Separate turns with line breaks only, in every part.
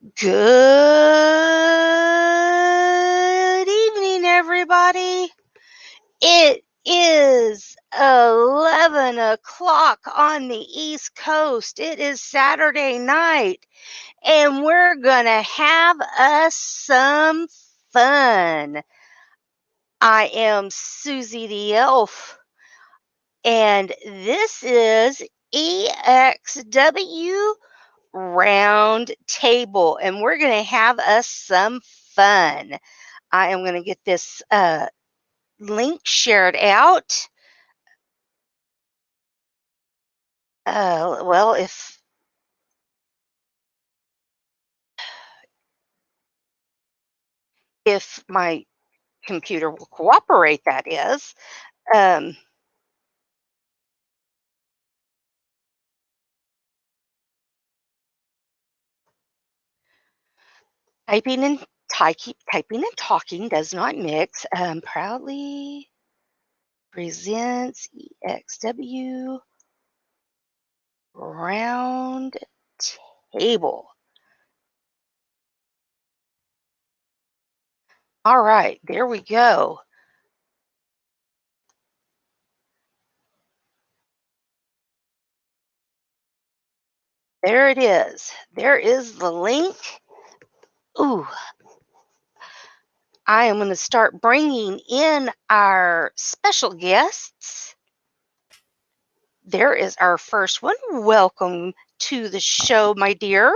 Good evening, everybody. It is 11 o'clock on the East Coast. It is Saturday night, and we're going to have us some fun. I am Susie the Elf, and this is EXW Roundtable, and we're going to have us some fun. I am going to get this link shared out. Well, if my computer will cooperate, that is. Um, typing and talking does not mix. Proudly presents EXW Round Table. All right, there we go. There it is. There is the link. Ooh, I am going to start bringing in our special guests. There is our first one. Welcome to the show, my dear.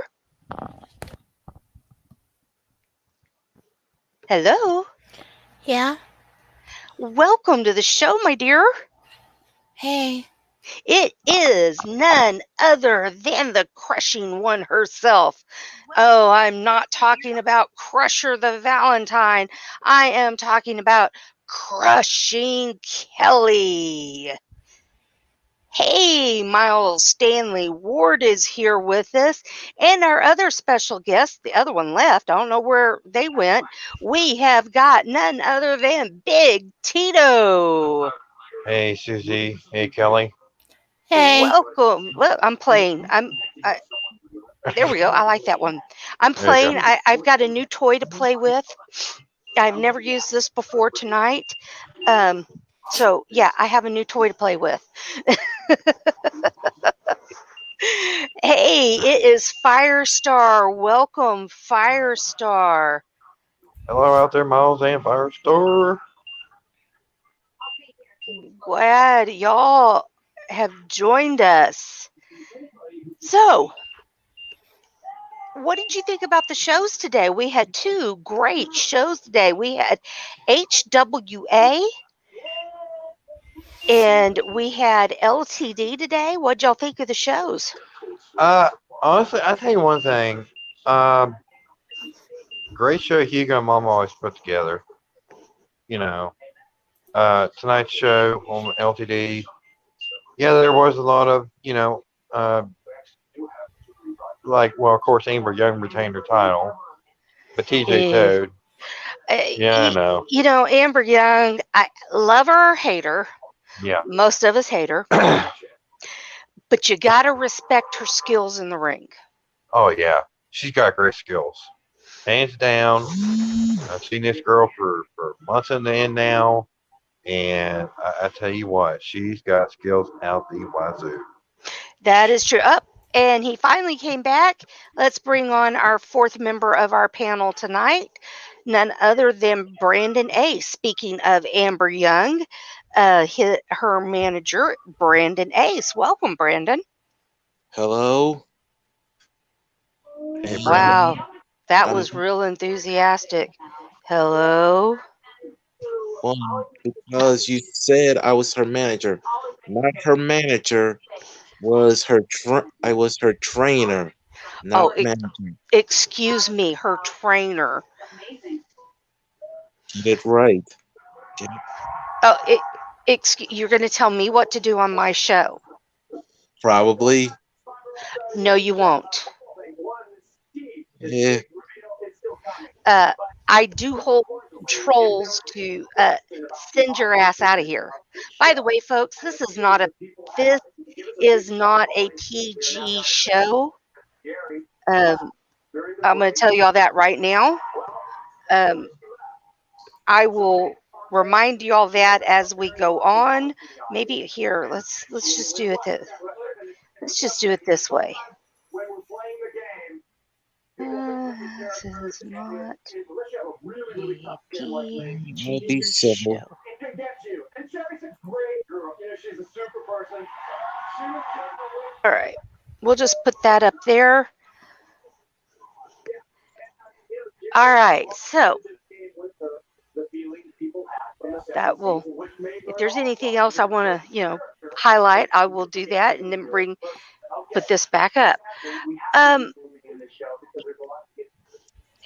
Hello.
Yeah.
Welcome to the show, my dear.
Hey.
It is none other than the crushing one herself. Oh, I'm not talking about Crusher the Valentine. I am talking about Crushing Kelly. Hey, Miles Stanley Ward is here with us, and our other special guest, the other one left, I don't know where they went. We have got none other than Big Tito.
Hey, Susie. Hey, Kelly.
Hey.
Welcome. Well, I'm playing. There we go. I like that one. I'm
There you
playing.
go.
I've got a new toy to play with. I've never used this before tonight. So, yeah, I have a new toy to play with. Hey, it is Firestar. Welcome, Firestar.
Hello out there, Miles and Firestar.
Glad y'all have joined us. So, what did you think about the shows today? We had two great shows today. We had HWA and we had LTD today. What'd y'all think of the shows?
Honestly, I tell you one thing. Um, Great show Hugo and Mama always put together. You know, tonight's show on LTD. Yeah, there was a lot of, well, of course, Amber Young retained her title, but TJ
Eh,
Toad. Yeah, I know.
You know, Amber Young, I love her or hate her.
Yeah.
Most of us hate her. But you got to respect her skills in the ring.
Oh, yeah. She's got great skills. Hands down. I've seen this girl for months on end now. And I tell you what, she's got skills out the wazoo.
That is true. And he finally came back. Let's bring on our fourth member of our panel tonight, none other than Brandon Ace. Speaking of Amber Young, her manager, Brandon Ace. Welcome, Brandon.
Hello. Hey,
Wow, that
I'm
was real enthusiastic. Hello.
one because you said I was her manager. Not her manager. I was her trainer, not manager.
Excuse me, her trainer.
Get it right.
You're going to tell me what to do on my show?
Probably.
No, you won't.
Yeah.
I do hold trolls to send your ass out of here. By the way, folks, this is not a PG show. I'm going to tell you all that right now. Um, I will remind you all that as we go on. Maybe here, let's just do it. Let's just do it this way. This is not a
I'll be
PG
civil.
show. All right, we'll just put that up there. All right, so that will. If there's anything else I want to, highlight, I will do that, and then put this back up.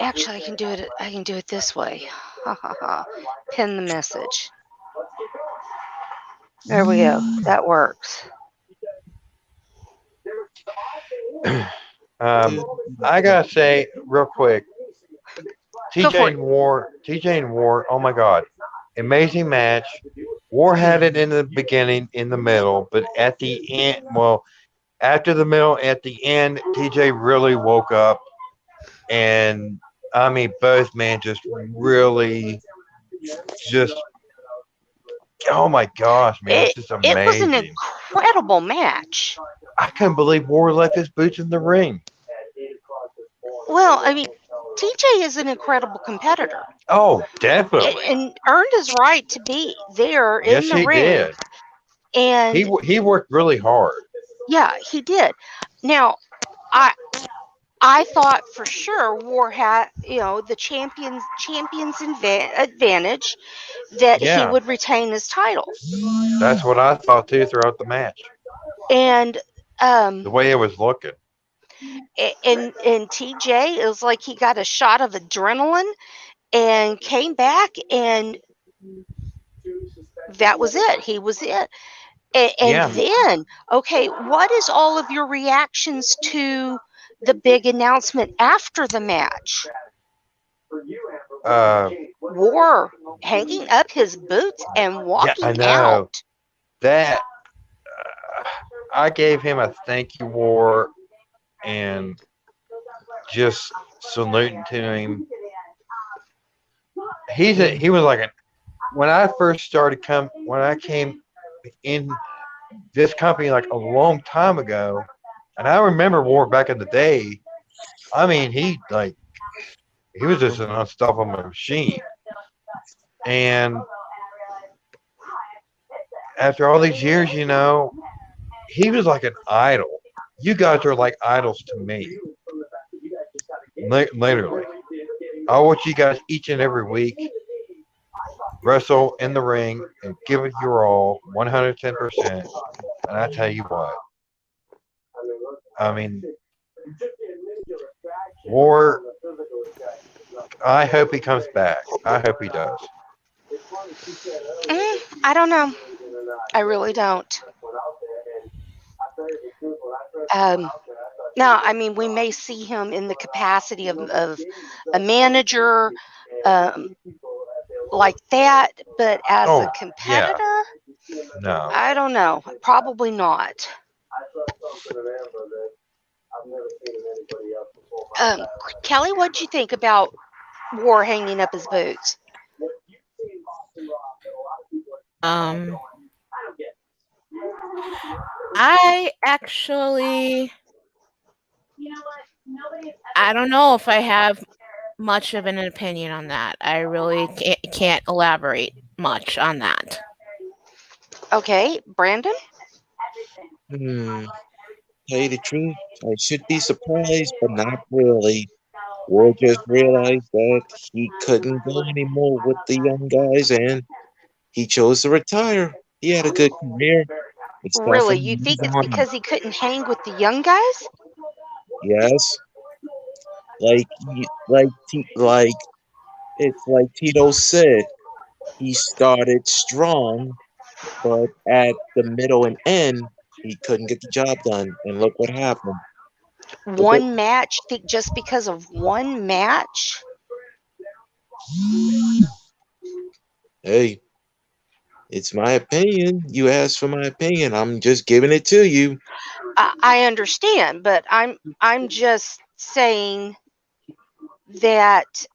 Actually, I can do it. I can do it this way. Ha ha ha. Pin the message. There we go. That works.
I gotta say real quick,
Go for it.
TJ and War. Oh my God, amazing match. War had it in the beginning, in the middle, but at the end, well, after the middle, at the end, TJ really woke up, and I mean, both men just really, just, oh my gosh, man, it's
It
just
it was an
amazing.
incredible match.
I couldn't believe War left his boots in the ring.
Well, I mean, TJ is an incredible competitor.
Oh, definitely.
And earned his right to be there in
Yes,
the
he
ring.
did.
And
He worked really hard.
yeah, he did. Now, I thought for sure War had, the champions advantage, that he
Yeah,
would retain his title.
that's what I thought too throughout the match.
And
The way it was looking.
and TJ, it was like he got a shot of adrenaline and came back, and that was it. He was it. And
Yeah.
then, okay, what is all of your reactions to the big announcement after the match? War hanging up his boots and
Yeah,
walking
I know
out.
that. I gave him a thank you War and just saluting to him. He was like when I first started when I came in this company like a long time ago, and I remember War back in the day. I mean, he was just an unstoppable machine. And after all these years, he was like an idol. You guys are like idols to me. Literally. I watch you guys each and every week wrestle in the ring and give it your all, 110%. And I tell you what, I mean, War, I hope he comes back. I hope he does.
I don't know. I really don't. Now, I mean, we may see him in the capacity of a manager, like that, but as a competitor,
No.
I don't know. Probably not. Kelly, what'd you think about War hanging up his boots?
I actually, I don't know if I have much of an opinion on that. I really can't elaborate much on that.
Okay, Brandon?
Tell you the truth, I should be surprised, but not really. War just realized that he couldn't go anymore with the young guys, and he chose to retire. He had a good career. It's time for
Really?
him
You
to
think
move
it's
on.
because he couldn't hang with the young guys?
Yes, like it's like Tito said. He started strong, but at the middle and end, he couldn't get the job done. And look what happened. Look what,
One match? Think just because of one match?
hey, it's my opinion. You asked for my opinion. I'm just giving it to you.
I understand, but I'm just saying that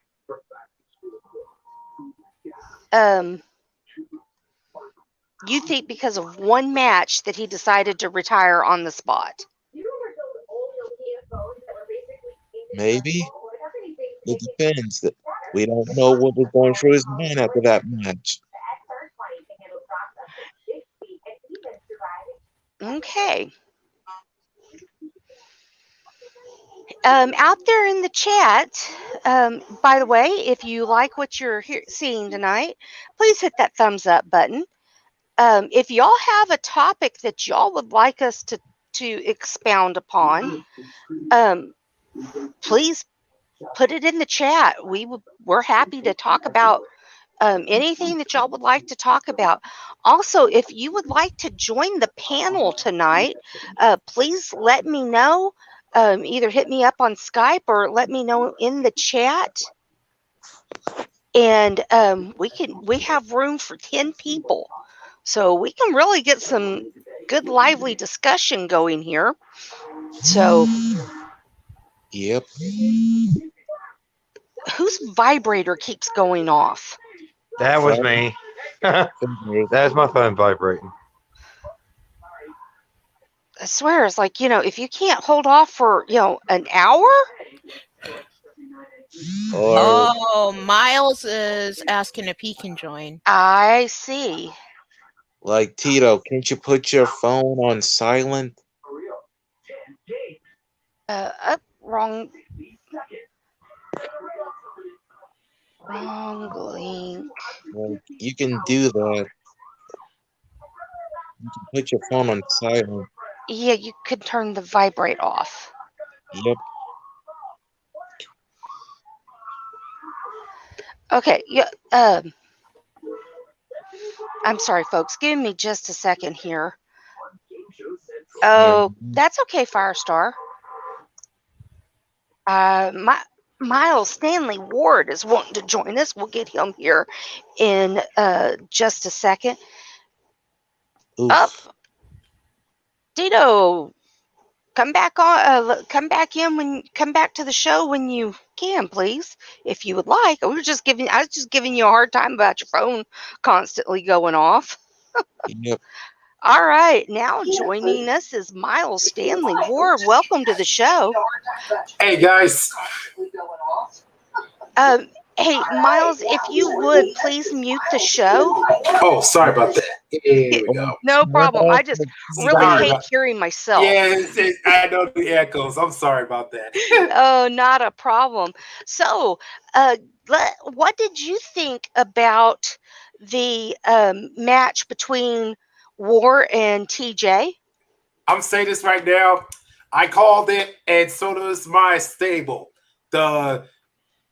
you think because of one match that he decided to retire on the spot?
Maybe. It depends. We don't know what was going through his mind after that match.
Okay. Out there in the chat, by the way, if you like what you're seeing tonight, please hit that thumbs up button. If y'all have a topic that y'all would like us to expound upon, please put it in the chat. We're happy to talk about anything that y'all would like to talk about. Also, if you would like to join the panel tonight, please let me know. Either hit me up on Skype or let me know in the chat. And we have room for 10 people. So we can really get some good lively discussion going here. So
Yep.
whose vibrator keeps going off?
That was me. That's my phone vibrating.
I swear, it's like, if you can't hold off for, an hour.
Oh, Miles is asking if he can join.
I see.
Like, Tito, can't you put your phone on silent?
Wrong link.
Like, you can do that. You can put your phone on silent.
Yeah, you could turn the vibrate off.
Yep.
Okay, yeah. I'm sorry, folks. Give me just a second here. Oh, that's okay, Firestar. Miles Stanley Ward is wanting to join us. We'll get him here in just a second.
Oof.
Up, Dito. Come back on. Come back to the show when you can, please, if you would like. I was just giving you a hard time about your phone constantly going off.
Yep.
All right, now joining us is Miles Stanley Ward. Welcome to the show.
Hey guys.
Hey Miles, if you would please mute the show.
Oh, sorry about that. Here we go.
No problem. I just really hate hearing myself.
Yeah, I know the echoes. I'm sorry about that.
Oh, not a problem. So, what did you think about the match between War and TJ?
I'm saying this right now. I called it, and so does my stable. The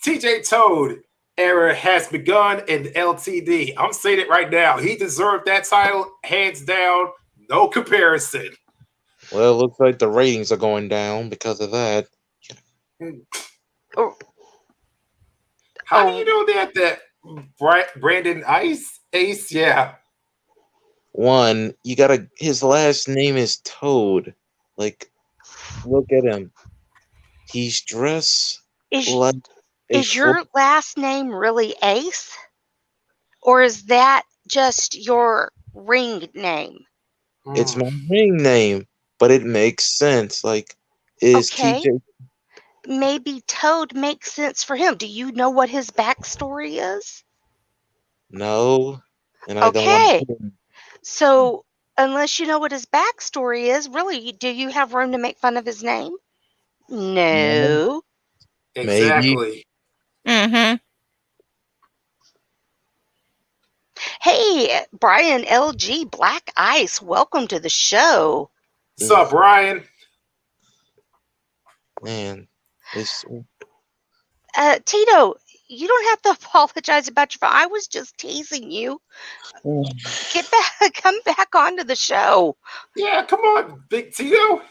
TJ Toad era has begun in LTD. I'm saying it right now. He deserved that title, hands down, no comparison.
Well, it looks like the ratings are going down because of that.
How do you know that Brandon Ace? Yeah.
One, his last name is Toad. Like, look at him. He's dressed like
Is your last name really Ace? Or is that just your ring name?
It's my ring name, but it makes sense. Like, is TJ?
Maybe Toad makes sense for him. Do you know what his backstory is?
No, and I don't want to.
So, unless you know what his backstory is, really, do you have room to make fun of his name? No.
Exactly.
Mm-hmm.
Hey, Brian LG Black Ice, welcome to the show.
What's up, Brian?
Man,
Tito, you don't have to apologize about your phone. I was just teasing you. Get back, come back onto the show.
Yeah, come on, Big Tito.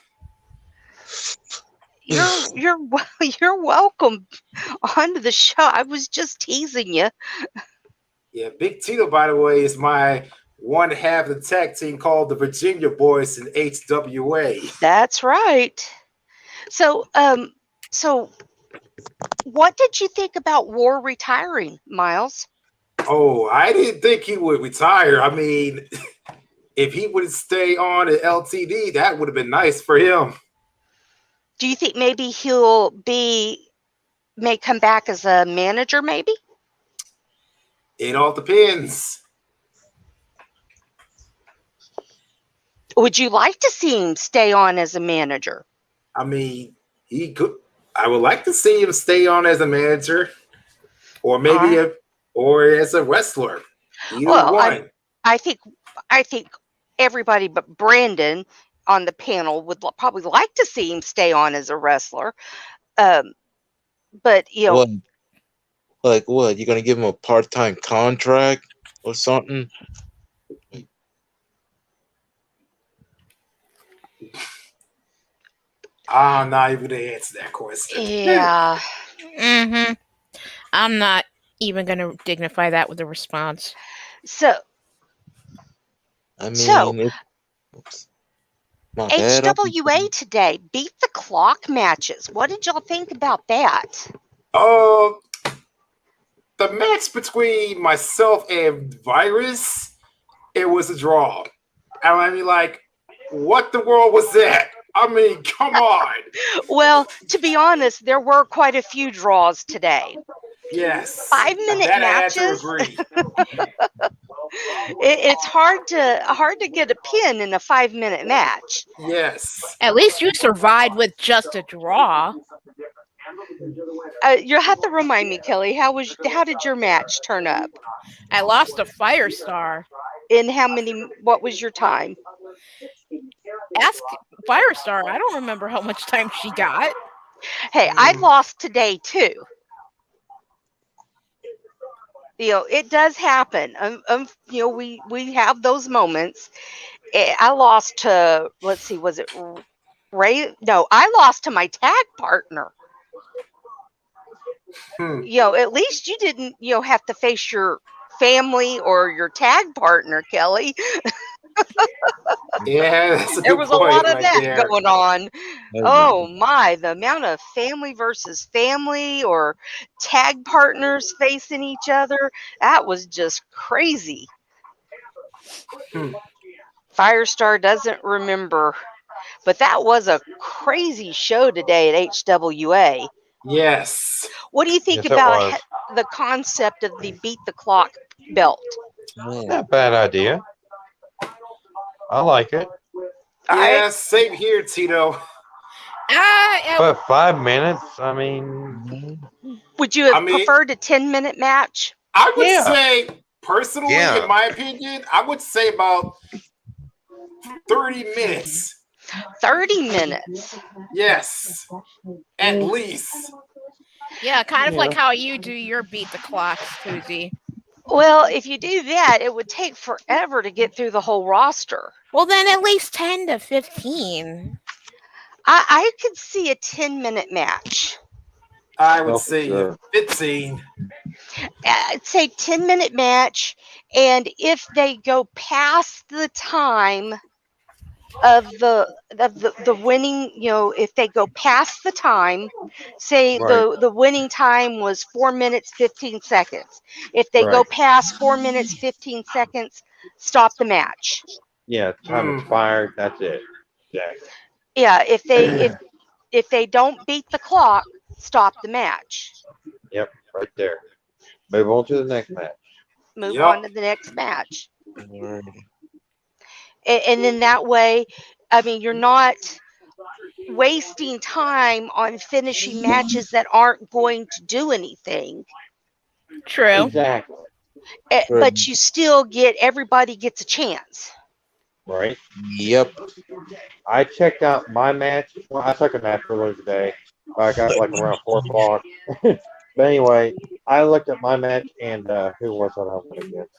You're welcome onto the show. I was just teasing you.
Yeah, Big Tito, by the way, is my one half of the tag team called the Virginia Boys in HWA.
That's right. So What did you think about War retiring, Miles?
Oh, I didn't think he would retire. I mean, if he would stay on at LTD, that would have been nice for him.
Do you think maybe may come back as a manager, maybe?
It all depends.
Would you like to see him stay on as a manager?
I mean, he could. I would like to see him stay on as a manager, or maybe or as a wrestler. Either
Well,
one.
I think everybody but Brandon on the panel would probably like to see him stay on as a wrestler. But you know,
What? Like what? You gonna give him a part-time contract or something?
I'm not even going to answer that question.
yeah.
I'm not even going to dignify that with a response.
So
I mean,
So-
oops. My bad.
HWA today beat the clock matches. What did y'all think about that?
The match between myself and Virus, it was a draw. I mean, like, what the world was that? I mean, come on.
Well, to be honest, there were quite a few draws today.
Yes.
5-minute
That I had to
matches.
agree.
It's hard to get a pin in a 5-minute match.
Yes.
At least you survived with just a draw.
You'll have to remind me, Kelly. How did your match turn up?
I lost a Firestar.
In how many? What was your time?
Ask Firestar. I don't remember how much time she got.
Hey, I lost today too. It does happen. We have those moments. I lost to, let's see, was it Ray? No, I lost to my tag partner. At least you didn't, have to face your family or your tag partner, Kelly.
Yeah, that's a
There
good
was a
point
lot of
right
that
there.
going on. Oh my, the amount of family versus family or tag partners facing each other, that was just crazy. Firestar doesn't remember, but that was a crazy show today at HWA.
Yes.
What do you think
Yes, it
about
was.
the concept of the beat the clock belt?
Not a bad idea. I like it.
Yeah, same here, Tito.
But 5 minutes, I mean,
Would you have preferred a 10-minute match?
I would
Yeah.
say, personally,
Yeah.
in my opinion, I would say about 30 minutes.
30 minutes.
Yes. At least.
Yeah, kind of like how you do your beat the clock, Susie.
Well, if you do that, it would take forever to get through the whole roster.
Well, then at least 10 to 15.
I could see a 10-minute match.
I would
Oh, for
say
sure.
15.
I'd say 10-minute match, and if they go past the time of the winning, if they go past the time, say
Right.
the winning time was 4 minutes 15 seconds. If they go
Right.
past 4 minutes 15 seconds, stop the match.
Yeah, time expired. That's it. Exactly.
Yeah, if they don't beat the clock, stop the match.
Yep, right there. Move on to the next match.
Move on to the next match.
Alright.
And then that way, I mean, you're not wasting time on finishing matches that aren't going to do anything.
True.
Exactly.
But you still everybody gets a chance.
Right.
Yep.
I checked out my match. Well, I took a match earlier today. I got like around 4 o'clock. But anyway, I looked at my match and who was it I went against?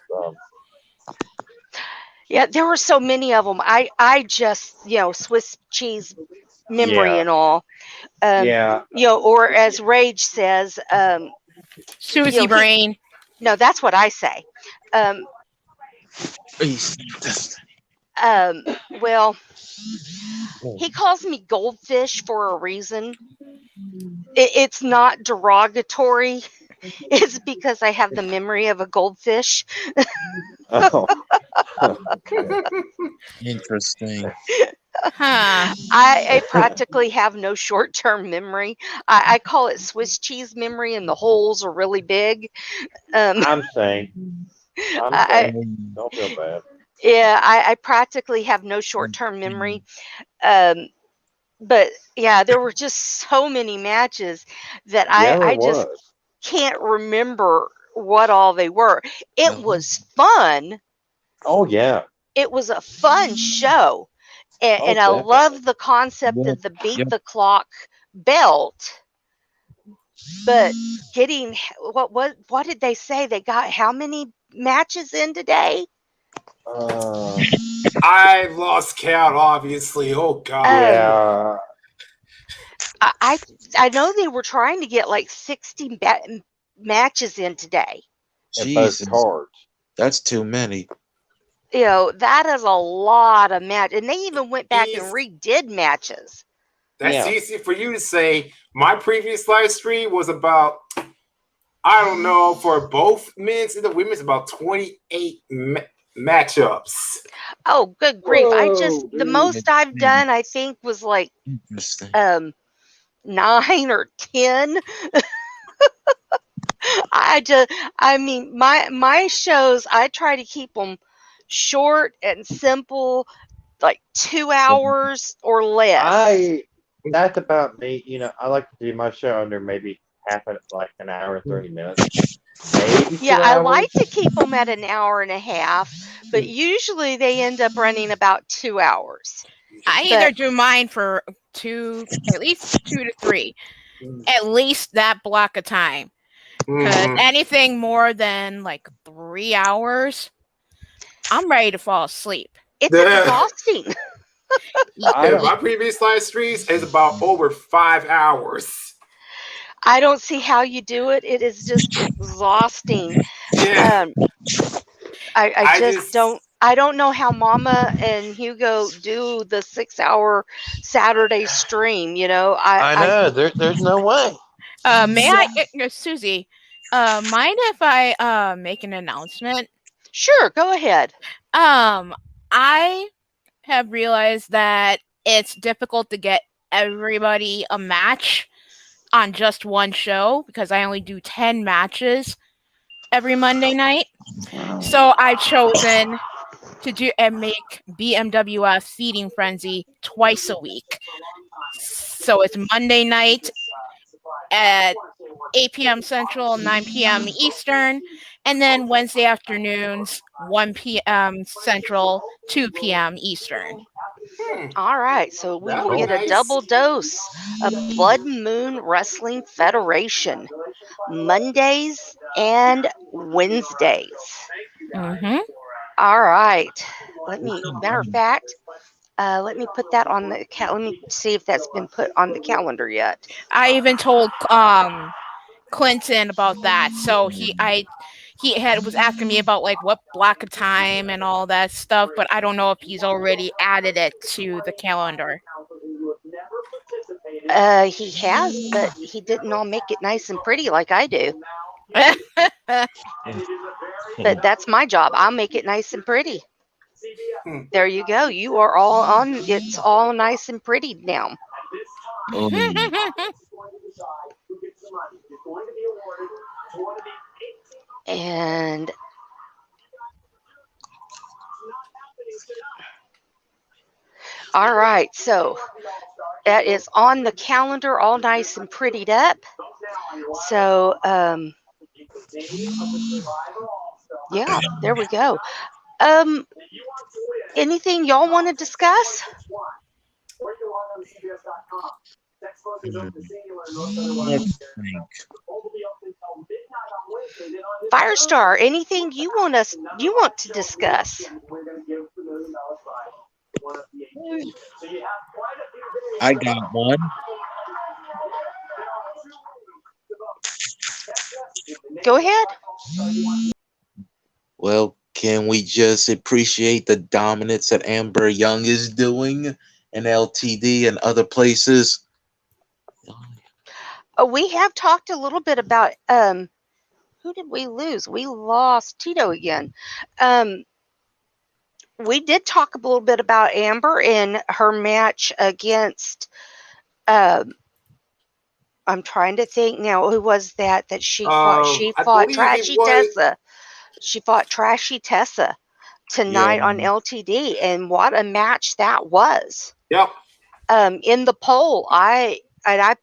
Yeah, there were so many of them. I just, Swiss cheese memory
Yeah.
and all.
Yeah.
Or as Rage says,
Susie brain.
No, that's what I say. Well, he calls me goldfish for a reason. it's not derogatory. It's because I have the memory of a goldfish.
Oh,
Interesting.
Huh.
I practically have no short-term memory. I call it Swiss cheese memory, and the holes are really big.
I'm saying. I'm
I,
saying. Don't feel bad.
yeah, I practically have no short-term memory. Um, but yeah, there were just so many matches that
Yeah, there
I just
was.
can't remember what all they were. It was fun.
Oh yeah.
It was a fun show.
Oh,
And I
definitely.
love the concept
Yep.
of the beat
Yep.
the clock belt. But getting what did they say? They got how many matches in today?
Uh,
I lost count, obviously. Oh God.
yeah.
I I know they were trying to get like 60 matches in today.
And both
Jesus,
cards.
that's too many.
You know, that is a lot of match. And they even went back and
Easy.
redid matches.
That's
Yeah.
easy for you to say. My previous live stream was about, I don't know, for both men's and the women's, about 28 matchups.
Oh, good grief.
Whoa,
The
dude.
most I've done I think was like
Interesting.
9 or 10. I mean my shows I try to keep them short and simple, like 2 hours or less.
That's about me. You know, I like to do my show under maybe like an hour and 30 minutes, maybe
Yeah,
2
I
hours.
like to keep them at an hour and a half, but usually they end up running about 2 hours.
I either
But
do mine for at least 2 to 3, at least that block of time. Because anything more than like 3 hours, I'm ready to fall asleep.
it's exhausting.
My previous live streams is about over 5 hours.
I don't see how you do it. It is just exhausting.
Yeah.
I just don't. I don't know how Mama and Hugo do the 6-hour Saturday stream. You know,
I know. There's no way.
May I, Susie? Mind if I make an announcement?
Sure, go ahead.
I have realized that it's difficult to get everybody a match on just one show because I only do 10 matches every Monday night. So I've chosen to do and make BMWF Feeding Frenzy twice a week. So it's Monday night at 8 p.m. Central, 9 p.m. Eastern, and then Wednesday afternoons, 1 p.m. Central, 2 p.m. Eastern.
All right, so we will
That'd be
get a
nice.
double dose of Blood Moon Wrestling Federation Mondays and Wednesdays.
Mm-hmm.
All right. Matter of fact, let me put that on the let me see if that's been put on the calendar yet.
I even told Clinton about that. So he was asking me about like what block of time and all that stuff, but I don't know if he's already added it to the calendar.
He has, but he didn't all make it nice and pretty like I do. But that's my job. I'll make it nice and pretty. There you go. You are all on. It's all nice and pretty now. And all right, so that is on the calendar, all nice and prettied up. So, yeah, there we go. Anything y'all want to discuss?
Let's think.
Firestar, anything you want to discuss?
I got one.
Go ahead.
Well, can we just appreciate the dominance that Amber Young is doing in LTD and other places?
We have talked a little bit about who did we lose? We lost Tito again. We did talk a little bit about Amber in her match against. Um, I'm trying to think now. Who was that she fought? She
I
fought
believe it
Trashy
was.
Tessa. She fought Trashy Tessa
Yeah,
tonight on LTD, and what a match that was.
Yep.
In the poll, I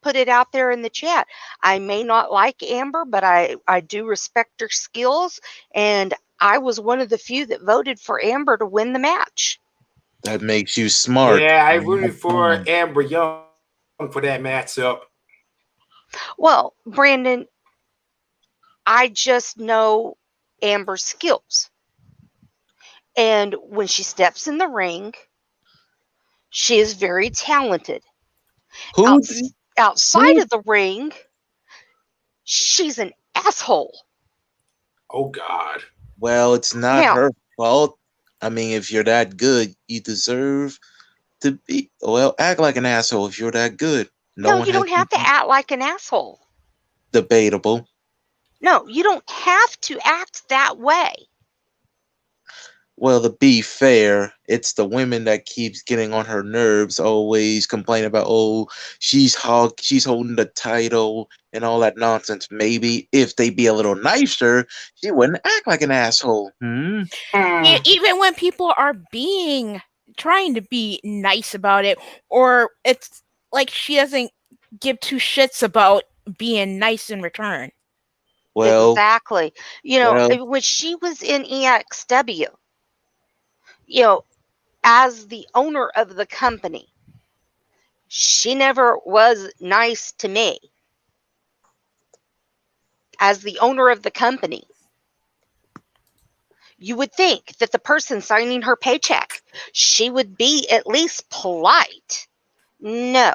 put it out there in the chat. I may not like Amber, but I do respect her skills, and I was one of the few that voted for Amber to win the match.
that makes you smart.
Yeah, I
and not
rooted for
dumb.
Amber Young for that matchup.
Well, Brandon, I just know Amber's skills. And when she steps in the ring, she is very talented.
Who?
Outside
Who?
of the ring, she's an asshole.
Oh God.
Well, it's not
Now,
her fault. I mean, if you're that good, you deserve to be. Well, act like an asshole if you're that good. No
no,
one
you
has
don't have to act like an asshole.
debatable.
No, you don't have to act that way.
Well, to be fair, it's the women that keeps getting on her nerves, always complaining about, oh, she's holding the title and all that nonsense. Maybe if they be a little nicer, she wouldn't act like an asshole. Hmm?
Even when people are trying to be nice about it, or it's like she doesn't give two shits about being nice in return.
Well,
Exactly.
well,
When she was in EXW, you know, as the owner of the company, she never was nice to me. As the owner of the company, you would think that the person signing her paycheck, she would be at least polite. No,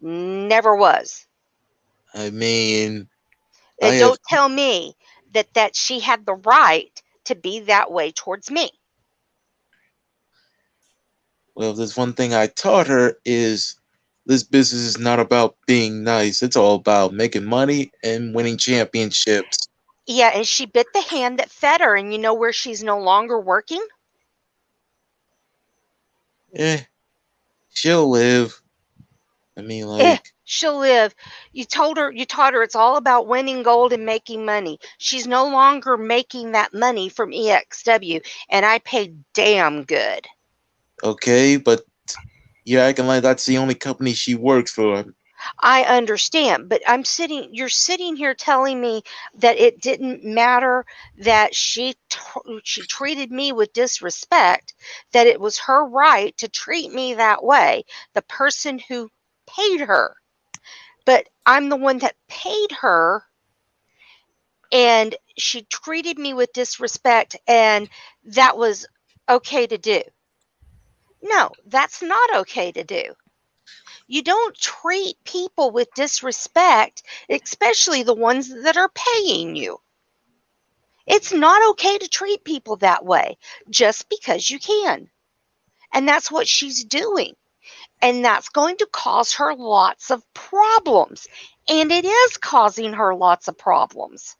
never was.
I mean, I
And
have,
don't tell me that she had the right to be that way towards me.
well, there's one thing I taught her is this business is not about being nice. It's all about making money and winning championships.
Yeah, and she bit the hand that fed her, and you know where she's no longer working?
Eh, she'll live. I mean,
Eh,
like,
she'll live. You taught her it's all about winning gold and making money. She's no longer making that money from EXW, and I paid damn good.
okay, but you're acting like that's the only company she works for.
I understand, but you're sitting here telling me that it didn't matter that she treated me with disrespect, that it was her right to treat me that way, the person who paid her. But I'm the one that paid her, and she treated me with disrespect, and that was okay to do. No, that's not okay to do. You don't treat people with disrespect, especially the ones that are paying you. It's not okay to treat people that way just because you can. And that's what she's doing. And that's going to cause her lots of problems. And it is causing her lots of problems.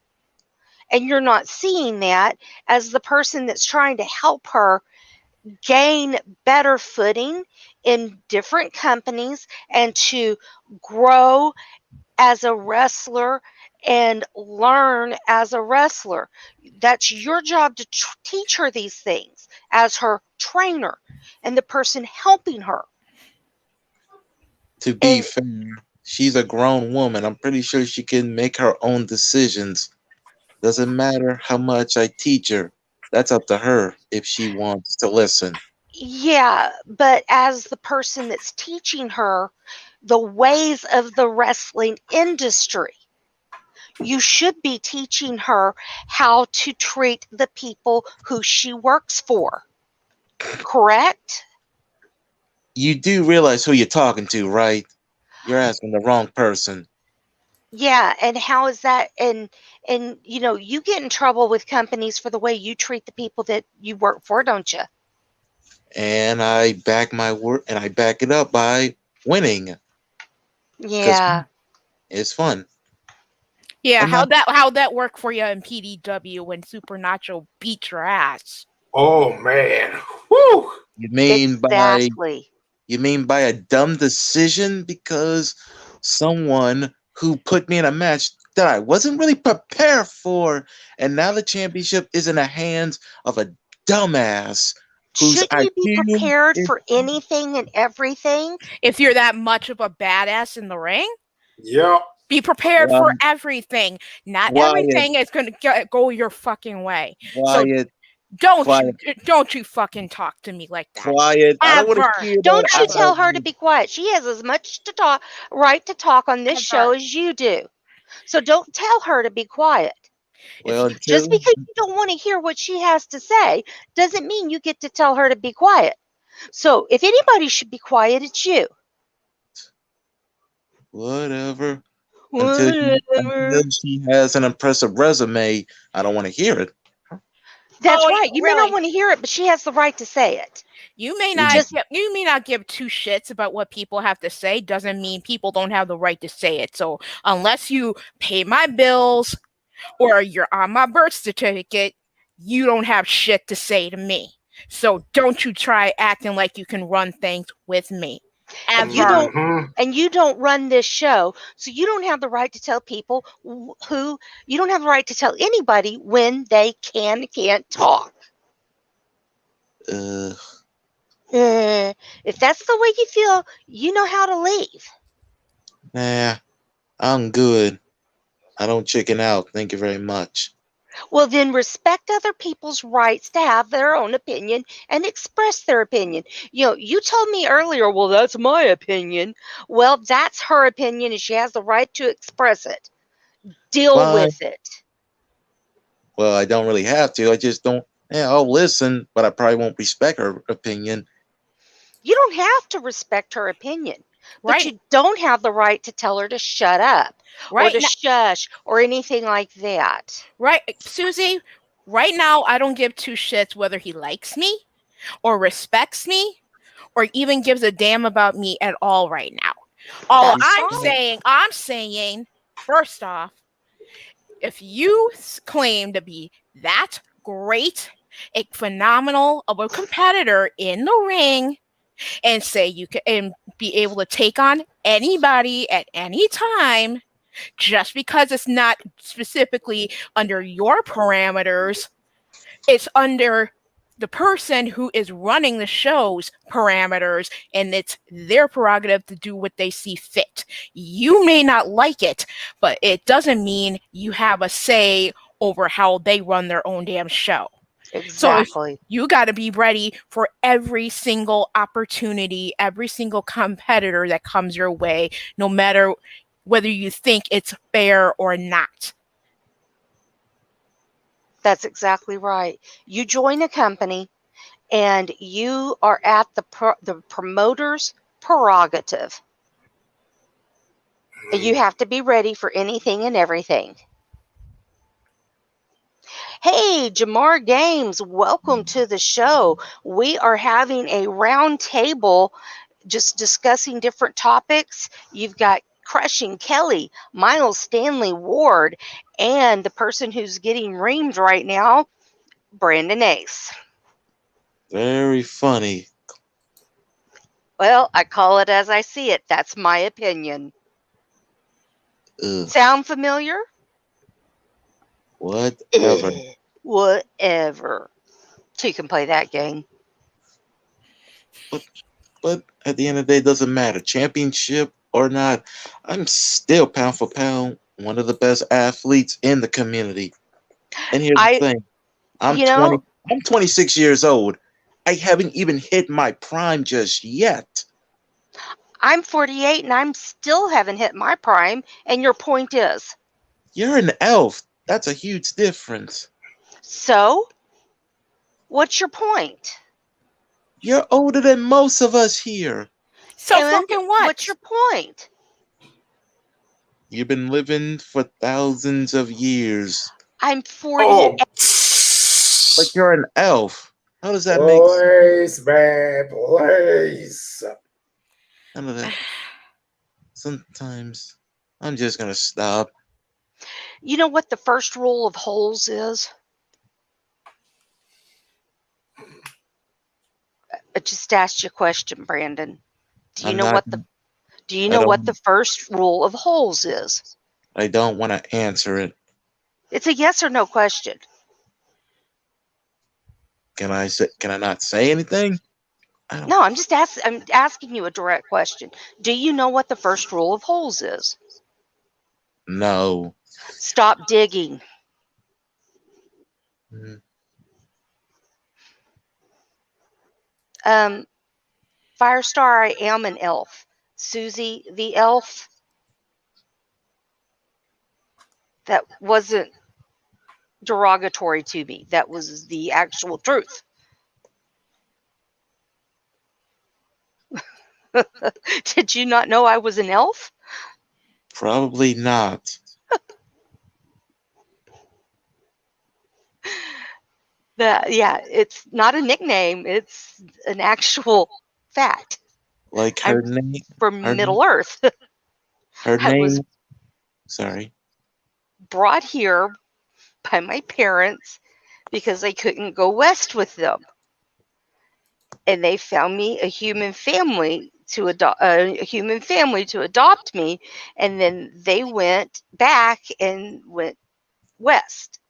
And you're not seeing that as the person that's trying to help her gain better footing in different companies and to grow as a wrestler and learn as a wrestler. That's your job to teach her these things as her trainer and the person helping her.
To be
And
fair, she's a grown woman. I'm pretty sure she can make her own decisions. Doesn't matter how much I teach her. That's up to her if she wants to listen.
yeah, but as the person that's teaching her the ways of the wrestling industry, you should be teaching her how to treat the people who she works for. Correct?
You do realize who you're talking to, right? You're asking the wrong person.
Yeah, and how is that? And you get in trouble with companies for the way you treat the people that you work for, don't you?
And I back my word and I back it up by winning. Because
Yeah.
It's fun.
Yeah,
I'm not.
how'd that work for you in PDW when Super Nacho beat your ass?
Oh man. Woo!
You mean by
Exactly.
you mean by a dumb decision because someone who put me in a match that I wasn't really prepared for, and now the championship is in the hands of a dumbass whose
Shouldn't you be
IQ
prepared
is
for anything and everything?
If you're that much of a badass in the ring,
Yep.
be prepared for
um,
everything. Not
Wyatt,
everything is going to go your fucking way. So
Wyatt,
don't
Wyatt,
you fucking talk to me like that.
Wyatt. I don't want to
Ever.
hear that
Don't you
out
Ever.
tell
of
her to
you.
be quiet. She has as much to talk right to talk on this show
Ever.
as you do. So don't tell her to be quiet.
If
Well,
Just
until
because you don't want to hear what she has to say doesn't mean you get to tell her to be quiet. So if anybody should be quiet, it's you.
whatever.
Whatever.
Until she has an impressive resume, I don't want to hear it.
That's
oh,
right. You may not
really?
want to hear it, but she has the right to say it.
You may
You
not
Just
give two shits about what people have to say. Doesn't mean people don't have the right to say it. So unless you pay my bills or you're on my birth certificate, you don't have shit to say to me. So don't you try acting like you can run things with me.
and
Ever.
you don't run this show, so you don't have the right to tell people who you don't have the right to tell anybody when they can't talk.
uh,
If that's the way you feel, you know how to leave.
nah, I'm good. I don't chicken out. Thank you very much.
Well, then respect other people's rights to have their own opinion and express their opinion. You told me earlier, well, that's my opinion. Well, that's her opinion, and she has the right to express it. Deal
Fine.
with it.
Well, I don't really have to. I just don't. Yeah, I'll listen, but I probably won't respect her opinion.
You don't have to respect her opinion, but
Right,
you don't have the right to tell her to shut up or
right,
to shush or anything like that.
right, Susie. Right now, I don't give two shits whether he likes me or respects me or even gives a damn about me at all right now. All
That's fine.
I'm saying, first off, if you claim to be that great, a phenomenal of a competitor in the ring, and say you can and be able to take on anybody at any time, just because it's not specifically under your parameters, it's under the person who is running the show's parameters, and it's their prerogative to do what they see fit. You may not like it, but it doesn't mean you have a say over how they run their own damn show. So
Exactly.
you got to be ready for every single opportunity, every single competitor that comes your way, no matter whether you think it's fair or not.
That's exactly right. You join a company and you are at the promoter's prerogative. You have to be ready for anything and everything. Hey, Jamar Games, welcome to the show. We are having a round table just discussing different topics. You've got Crushing Kelly, Miles Stanley Ward, and the person who's getting reamed right now, Brandon Ace.
Very funny.
Well, I call it as I see it. That's my opinion.
Ugh,
Sound familiar?
whatever.
Whatever. So you can play that game.
But at the end of the day, it doesn't matter. Championship or not, I'm still pound for pound one of the best athletes in the community. And here's the
I,
thing: I'm
you
20.
know,
I'm 26 years old. I haven't even hit my prime just yet.
I'm 48 and I'm still haven't hit my prime. And your point is?
You're an elf. That's a huge difference.
So, what's your point?
You're older than most of us here.
So
And
fucking what?
what's your point?
You've been living for thousands of years.
I'm 48.
Oh,
But you're an elf. How does that make sense?
please, man, please.
None of that. Sometimes I'm just gonna stop.
You know what the first rule of holes is? I just asked you a question, Brandon. Do you
I'm
know
not.
what the Do you
I
know what the
don't.
first rule of holes is?
I don't want to answer it.
It's a yes or no question.
Can I say? Can I not say anything? I don't.
No, I'm asking you a direct question. Do you know what the first rule of holes is?
No.
Stop digging.
Mm,
Firestar, I am an elf. Susie the elf. That wasn't derogatory to me. That was the actual truth. Did you not know I was an elf?
Probably not.
Yeah, it's not a nickname. It's an actual fact.
Like her
I'm
name.
from
Her
Middle Earth.
her
I was
name. Sorry.
brought here by my parents because I couldn't go west with them. And they found me a human family to adopt me, and then they went back and went west.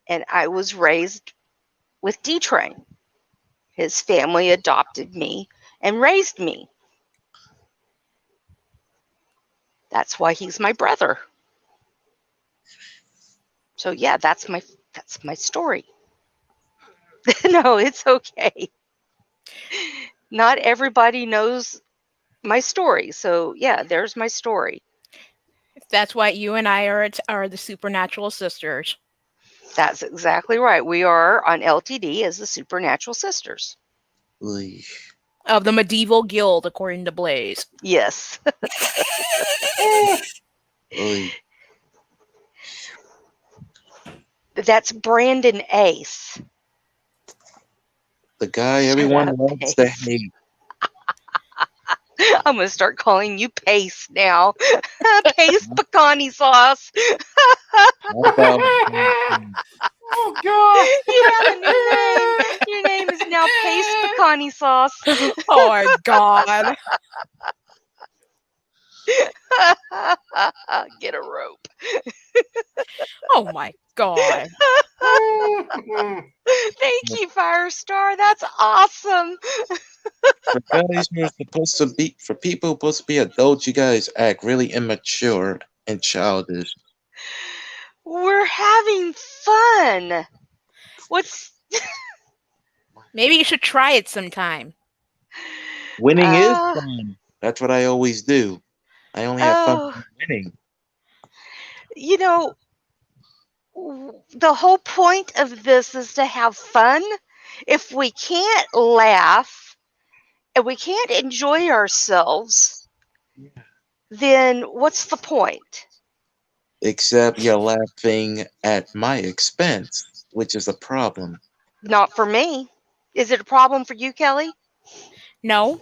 And I was raised with D-Train. His family adopted me and raised me. That's why he's my brother. So yeah, that's my story. No, it's okay. Not everybody knows my story. So yeah, there's my story.
That's why you and I are the supernatural sisters.
That's exactly right. We are on LTD as the Supernatural Sisters.
Leash.
Of the medieval guild, according to Blaze.
Yes.
Leash.
That's Brandon Ace.
The guy
Shut
everyone
up,
loves to
Ace.
hate.
I'm going to start calling you Pace now. Pace pecani sauce.
How about
Oh God!
You have a new name. Your name is now Pace pecani sauce.
Oh my god.
Get a rope.
Oh my god.
Thank you, Firestar. That's awesome.
for guys who are supposed to be for people supposed to be adults? You guys act really immature and childish.
We're having fun. What's
Maybe you should try it sometime.
Winning is
uh,
fun. That's what I always do. I only have fun
oh,
winning.
you know, the whole point of this is to have fun. If we can't laugh and we can't enjoy ourselves, then what's the point?
Except you're laughing at my expense, which is a problem.
Not for me. Is it a problem for you, Kelly?
No?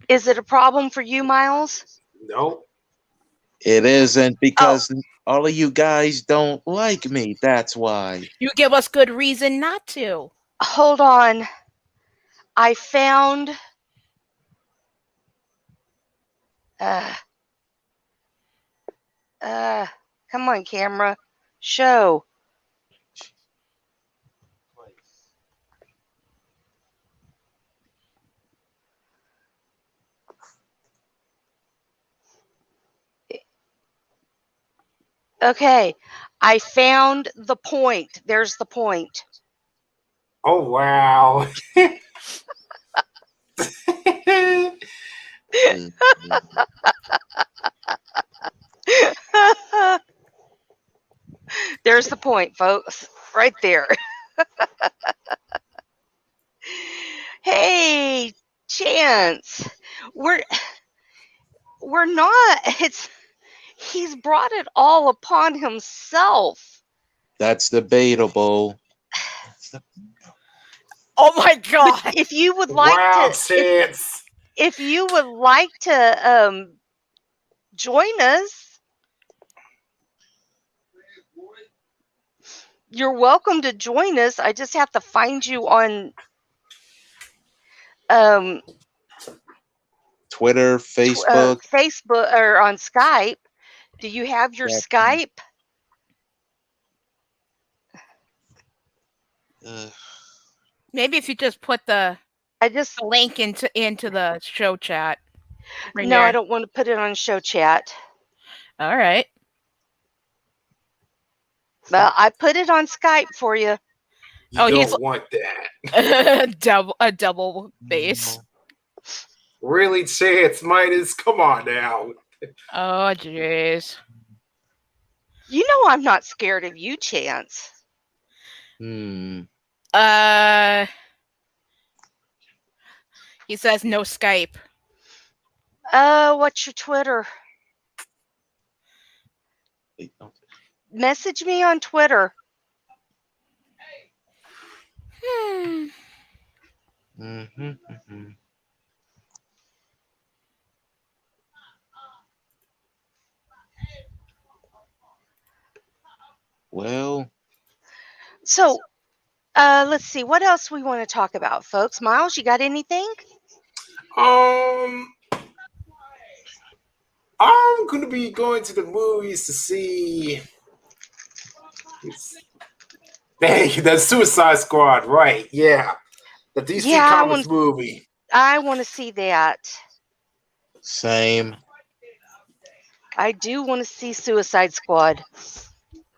Is it a problem for you, Miles?
No.
It isn't
Oh,
because all of you guys don't like me. That's why.
You give us good reason not to.
hold on. I found. Come on, camera. Show. Okay. I found the point. There's the point.
Oh wow.
There's the point, folks. Right there. Hey, Chance. We're not. He's brought it all upon himself.
That's debatable.
Oh my god.
If you would like
Wow,
to,
Chance.
if you would like to join us. You're welcome to join us. I just have to find you on
Twitter, Facebook.
Facebook or on Skype. Do you have your Skype?
Maybe if you just put the link into the show chat. Right
No,
there.
I don't want to put it on show chat.
All right.
Well, I put it on Skype for you.
You don't want that.
a double base.
Really, Chance Midas? Come on now.
Oh, jeez.
You know I'm not scared of you, Chance.
He says no Skype.
What's your Twitter? Message me on Twitter.
Well.
So, let's see. What else we want to talk about, folks? Miles, you got anything?
I'm going to be going to the movies to see... Hey, the Suicide Squad, right? Yeah, the DC Comics movie.
I want to see that.
Same.
I do want to see Suicide Squad.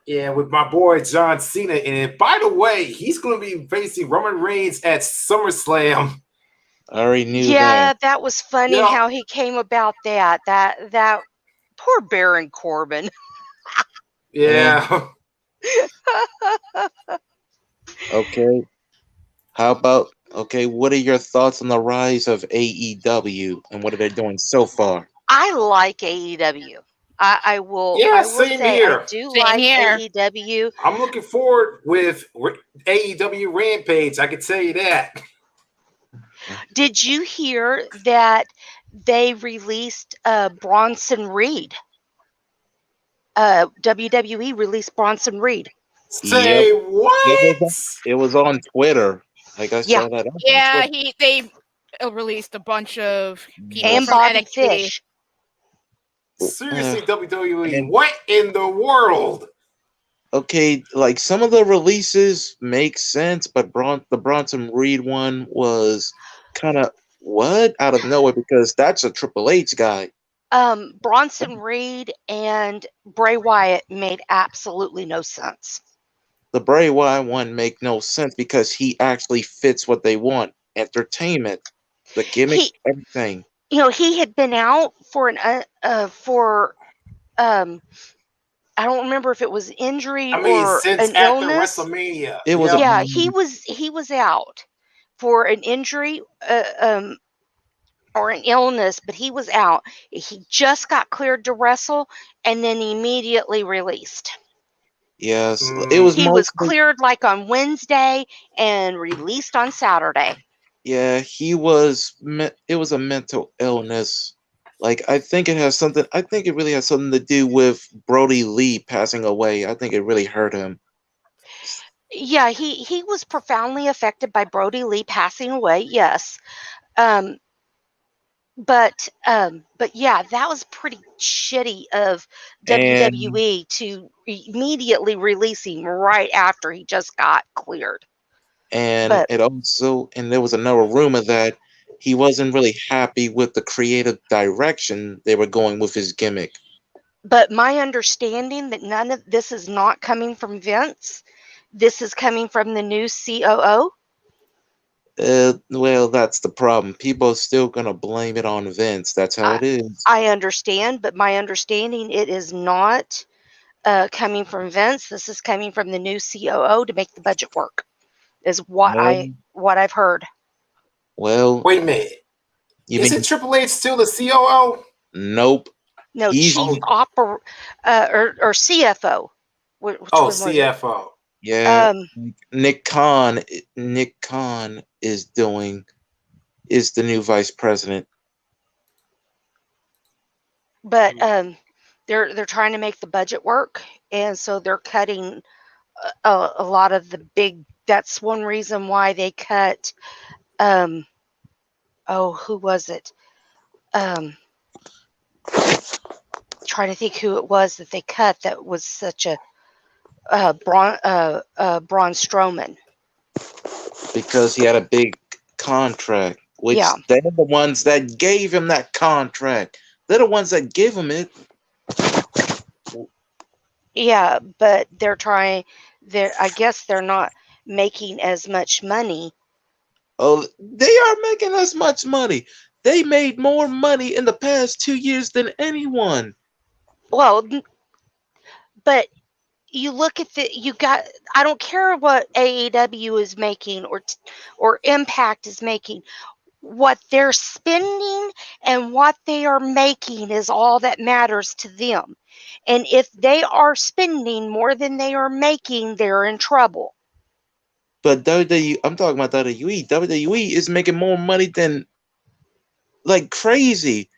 Yeah, with my boy John Cena in it. By the way, he's going to be facing Roman Reigns at SummerSlam.
I already knew that.
Yeah, that was funny how he came about that. That poor Baron Corbin.
Yeah.
Okay. How about, what are your thoughts on the rise of AEW and what are they doing so far?
I like AEW. I will
same
say
here.
I do like AEW.
I'm looking forward with AEW Rampage. I can tell you that.
Did you hear that they released Bronson Reed? WWE released Bronson Reed.
Say what?
It was on Twitter. Like I saw that.
Yeah, they released a bunch of people
and
from
Bobby
NXT.
Fish.
Seriously, WWE, what in the world?
Okay, like some of the releases make sense, but the Bronson Reed one was kind of out of nowhere because that's a Triple H guy.
Bronson Reed and Bray Wyatt made absolutely no sense.
The Bray Wyatt one make no sense because he actually fits what they want: entertainment, the gimmick, everything.
You know, he had been out for I don't remember if it was injury or
since
an
after
illness.
WrestleMania.
It was
he was out for an injury or an illness, but he was out. He just got cleared to wrestle and then immediately released.
Yes, it was.
He was cleared like on Wednesday and released on Saturday.
Yeah, he was. It was a mental illness. Like I think it really has something to do with Brody Lee passing away. I think it really hurt him.
Yeah, he was profoundly affected by Brody Lee passing away. Yes, but yeah, that was pretty shitty of WWE to immediately release him right after he just got cleared.
And there was another rumor that he wasn't really happy with the creative direction they were going with his gimmick.
But my understanding that none of this is not coming from Vince. This is coming from the new COO.
Well, that's the problem. People are still going to blame it on Vince. That's how it is.
I understand, but my understanding, it is not coming from Vince. This is coming from the new COO to make the budget work, is what I've heard.
Well,
wait a minute. Isn't Triple H still the COO?
Nope.
No, Chief or CFO. Which one was
CFO.
It?
Yeah, Nick Khan is the new vice president.
but they're trying to make the budget work, and so they're cutting a lot of the big. That's one reason why they cut. Um, oh, who was it? Trying to think who it was that they cut. That was such a Braun Strowman.
Because he had a big contract, which
Yeah.
they're the ones that gave him that contract. They're the ones that gave him it.
Yeah, but they're trying. I guess they're not making as much money.
Oh, they are making as much money. They made more money in the past 2 years than anyone.
Well, but you look at I don't care what AEW is making or Impact is making. What they're spending and what they are making is all that matters to them. And if they are spending more than they are making, they're in trouble.
But WWE, I'm talking about WWE. WWE is making more money than like crazy.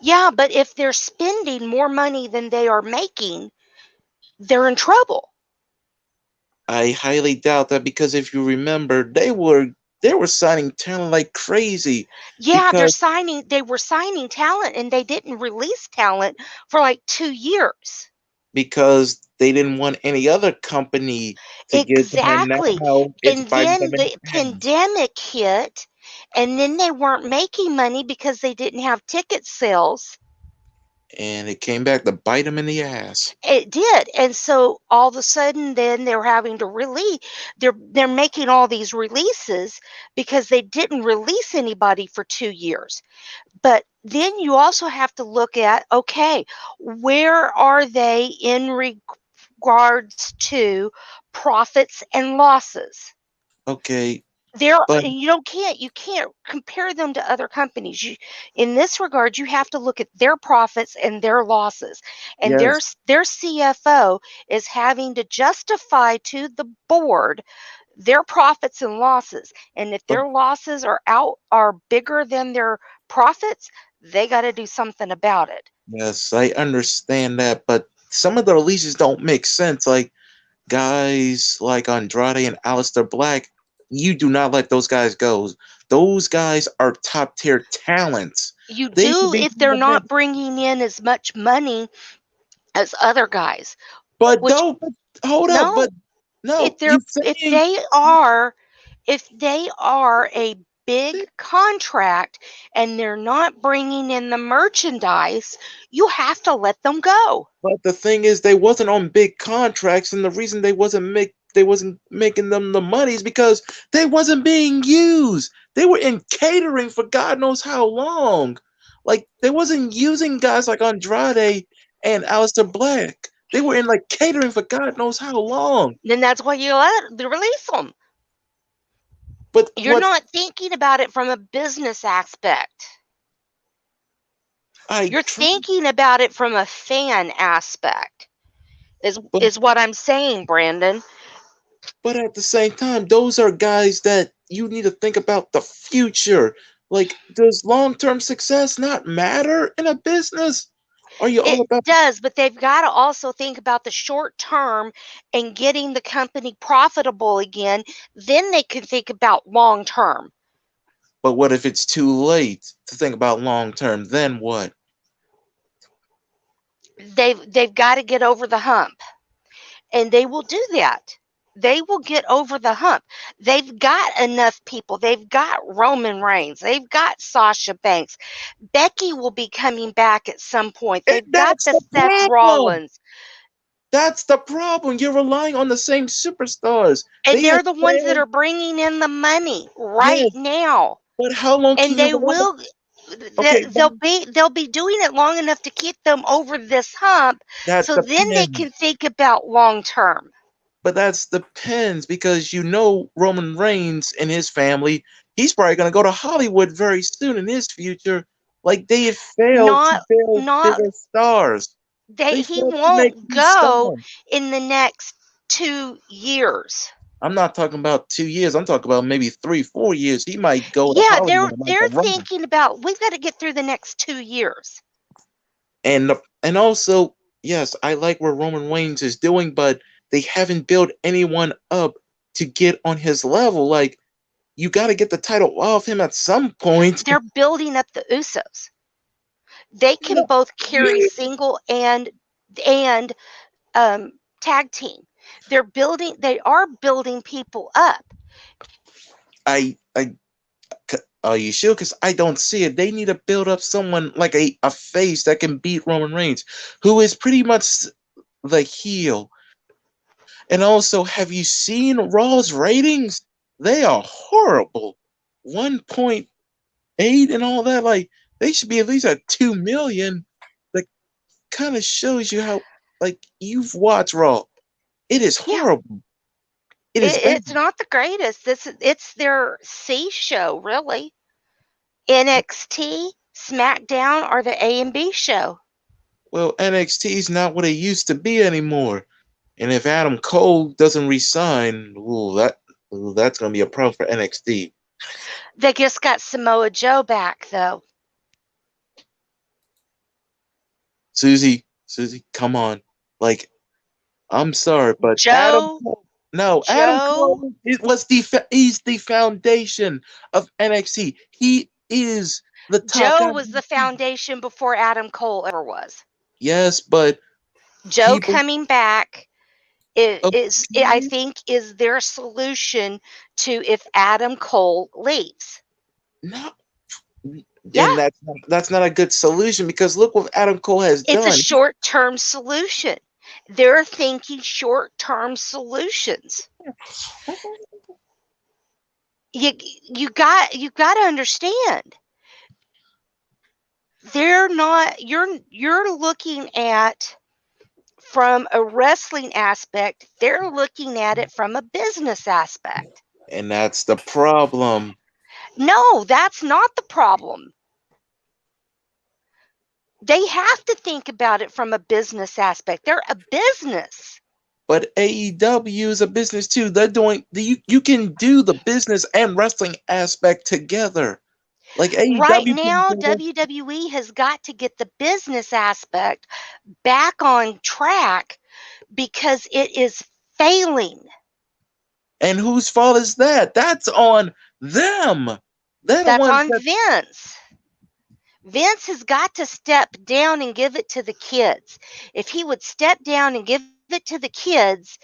Yeah, but if they're spending more money than they are making, they're in trouble.
I highly doubt that, because if you remember, they were signing talent like crazy.
Yeah,
Because
they were signing talent and they didn't release talent for like 2 years.
because they didn't want any other company to give them, and
Exactly.
now it's
And
biting
then
them in
the
the ass.
pandemic hit, and then they weren't making money because they didn't have ticket sales.
And it came back to bite them in the ass.
It did. And so all of a sudden then they're having to release they're making all these releases because they didn't release anybody for 2 years. But then you also have to look at, okay, where are they in regards to profits and losses?
Okay,
There,
but
you can't compare them to other companies. In this regard, you have to look at their profits and their losses, and
yes,
their CFO is having to justify to the board their profits and losses. And if
but
their losses are bigger than their profits, they got to do something about it.
yes, I understand that. But some of the releases don't make sense. Like guys like Andrade and Aleister Black, you do not let those guys go. Those guys are top tier talents.
You
They should
do
be
if they're
main event.
not bringing in as much money as other guys.
But
Which
no, but hold up, but
no,
no,
if
you
they're
saying
if they are a big contract and they're not bringing in the merchandise, you have to let them go.
but the thing is, they wasn't on big contracts, and the reason they wasn't making them the money is because they wasn't being used. They were in catering for God knows how long. Like they wasn't using guys like Andrade and Aleister Black. They were in like catering for God knows how long.
Then that's why you let they release them.
But
You're
what
not thinking about it from a business aspect.
I
You're
try,
thinking about it from a fan aspect.
but
Is what I'm saying, Brandon.
But at the same time, those are guys that you need to think about the future. Like, does long term success not matter in a business? Are you all
It
about
does, but they've got to also think about the short term and getting the company profitable again. Then they can think about long term.
but what if it's too late to think about long term? Then what?
They've got to get over the hump, and they will do that. They will get over the hump. They've got enough people. They've got Roman Reigns. They've got Sasha Banks. Becky will be coming back at some point.
And
They've got
that's
the
the
Seth
problem.
Rollins.
That's the problem. You're relying on the same superstars.
And
They have
they're the ones that
failed.
are bringing in the money right
Yes,
now.
but how long
And
can you
they
rely?
will
Okay,
they'll be doing it long enough to keep them over this hump
that
so then they
depends.
can think about long term.
But that's depends, because Roman Reigns and his family, he's probably gonna go to Hollywood very soon in his future. Like they have failed to
Not
build
not
bigger stars. They
he
failed to make
won't
these
go
stars.
in the next 2 years.
I'm not talking about 2 years. I'm talking about maybe 3, 4 years. He might go to
Yeah,
Hollywood like
they're
a Roman.
thinking about we've got to get through the next 2 years.
And also, yes, I like what Roman Reigns is doing, but they haven't built anyone up to get on his level. Like, you got to get the title off him at some point.
They're building up the Usos. They can both carry single and tag team. They are building people up.
Are you sure? Because I don't see it. They need to build up someone like a face that can beat Roman Reigns, who is pretty much the heel. And also, have you seen Raw's ratings? They are horrible. 1.8 and all that. Like, they should be at least at 2 million. That kind of shows you how, like, you've watched Raw. It is
Yeah.
horrible. It is bad.
It's not the greatest. It's their C show, really. NXT, SmackDown are the A and B show.
Well, NXT is not what it used to be anymore. And if Adam Cole doesn't resign, that's going to be a problem for NXT.
They just got Samoa Joe back, though.
Susie, come on. Like, I'm sorry, but
Joe,
Adam Cole he's the foundation of NXT. He is the top
Joe
guy.
was the foundation before Adam Cole ever was.
Yes, but
Joe coming back I
Okay.
think, is their solution to if Adam Cole leaves.
No,
Yeah.
and that's not a good solution, because look what Adam Cole has
It's
done.
a short-term solution. They're thinking short-term solutions. You got to understand. They're not you're looking at from a wrestling aspect, they're looking at it from a business aspect.
And that's the problem.
No, that's not the problem. They have to think about it from a business aspect. They're a business.
But AEW is a business too. They're doing you can do the business and wrestling aspect together. Like AEW
Right
can
now,
do that.
WWE has got to get the business aspect back on track because it is failing.
And whose fault is that? That's on them. They're the
That's
ones
on
that
Vince. Vince has got to step down and give it to the kids. If he would step down and give it to the kids,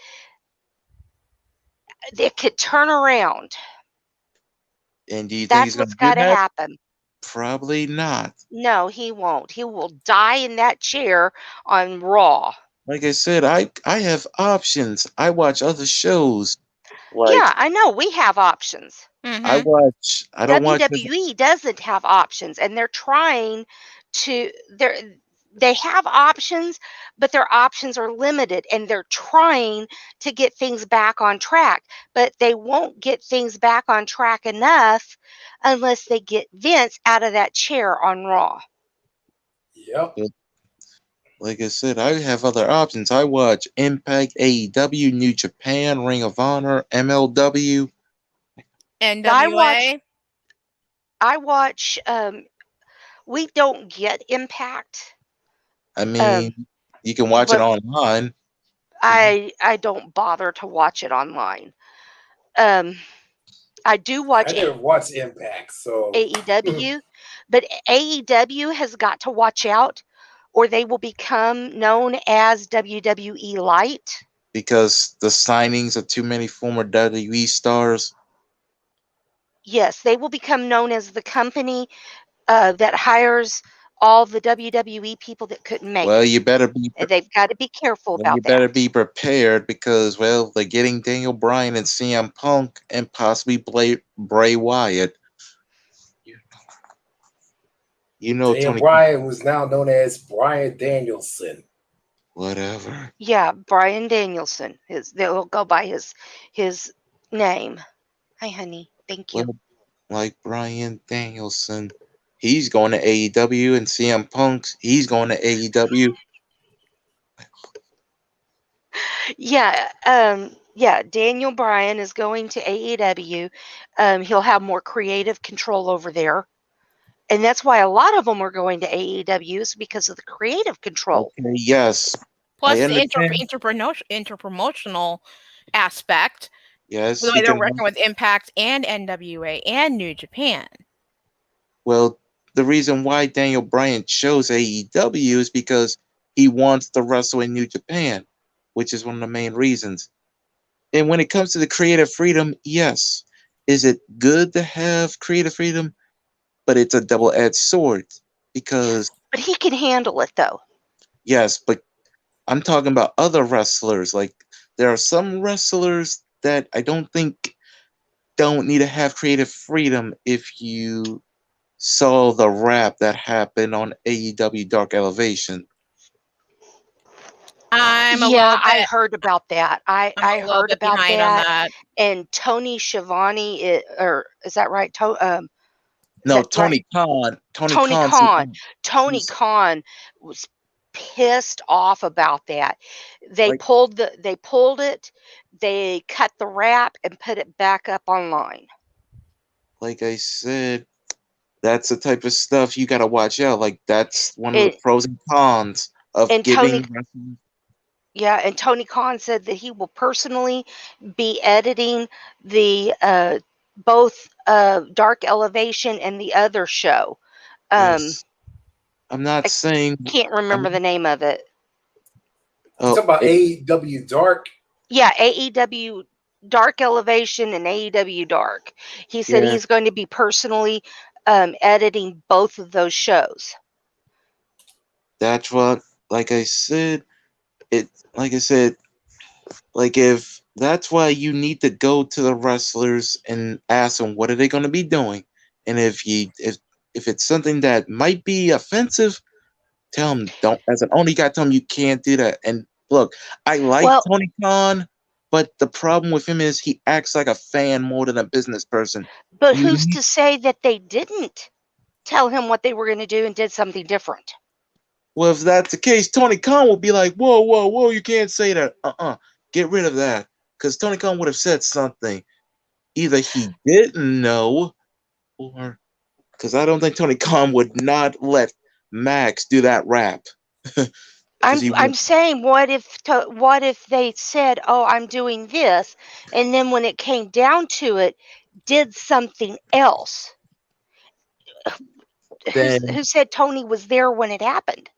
it could turn around.
And do you think
That's
he's going
what's
to do
got to
that?
happen.
Probably not.
No, he won't. He will die in that chair on Raw.
Like I said, I have options. I watch other shows. Like
Yeah, I know. We have options.
I don't watch
WWE doesn't have options, and they're trying to. They have options, but their options are limited, and they're trying to get things back on track. But they won't get things back on track enough unless they get Vince out of that chair on Raw.
Yep.
Like I said, I have other options. I watch Impact, AEW, New Japan, Ring of Honor, MLW.
NWA.
I watch. We don't get Impact.
I mean, you can watch it online.
I don't bother to watch it online. I do watch
I never watched Impact, so
AEW, but AEW has got to watch out, or they will become known as WWE Light.
Because the signings of too many former WWE stars.
Yes, they will become known as the company that hires all the WWE people that couldn't make
Well,
it.
you better be.
They've got to be careful about
You
that.
better be prepared, because, well, they're getting Daniel Bryan and CM Punk and possibly Bray Wyatt. You know,
Daniel
Tony
Bryan was now known as Bryan Danielson.
Whatever.
Yeah, Bryan Danielson. They'll go by his name. Hi, honey. Thank you.
Well, like Bryan Danielson, he's going to AEW, and CM Punk, he's going to AEW.
Yeah, Daniel Bryan is going to AEW. He'll have more creative control over there. And that's why a lot of them are going to AEW is because of the creative control.
Okay, yes.
Plus
I
the
understand.
interpromotional aspect.
Yes,
The way
he
they're
can.
working with Impact and NWA and New Japan.
Well, the reason why Daniel Bryan chose AEW is because he wants to wrestle in New Japan, which is one of the main reasons. And when it comes to the creative freedom, yes. Is it good to have creative freedom? But it's a double-edged sword because,
But he can handle it, though.
yes, but I'm talking about other wrestlers. Like, there are some wrestlers that I don't think don't need to have creative freedom if you saw the rap that happened on AEW Dark Elevation.
I'm a
Yeah,
little
I
bit
heard about that. I
a little
heard
bit
about
behind on
that.
that.
And Tony Schiavone, or is that right? Is
No,
that right?
Tony Khan.
Tony
Khan.
Khan. Tony
He's
Khan was pissed off about that. They
like,
pulled it, they cut the rap and put it back up online.
like I said, that's the type of stuff you gotta watch out. Like, that's one of the
It,
pros and cons of
and Tony
giving wrestlers.
Yeah, and Tony Khan said that he will personally be editing the both Dark Elevation and the other show. Um,
Yes, I'm not
I
saying.
can't
I'm.
remember the name of it.
You
Oh,
talk about AEW Dark.
Yeah, AEW Dark Elevation and AEW Dark. He said
yeah,
he's going to be personally editing both of those shows.
that's what. Like I said, it. Like I said, like if that's why you need to go to the wrestlers and ask them what are they going to be doing, and if it's something that might be offensive, tell them don't. As an only guy, tell them you can't do that. And look, I like
Well,
Tony Khan, but the problem with him is he acts like a fan more than a business person.
but
You
who's
need,
to say that they didn't tell him what they were going to do and did something different?
well, if that's the case, Tony Khan will be like, whoa, whoa, whoa, you can't say that. Get rid of that, because Tony Khan would have said something. Either he didn't know, or because I don't think Tony Khan would not let Max do that rap. Because he
I'm
would.
saying, what if they said, "Oh, I'm doing this," and then when it came down to it, did something else?
Then
Who said Tony was there when it happened?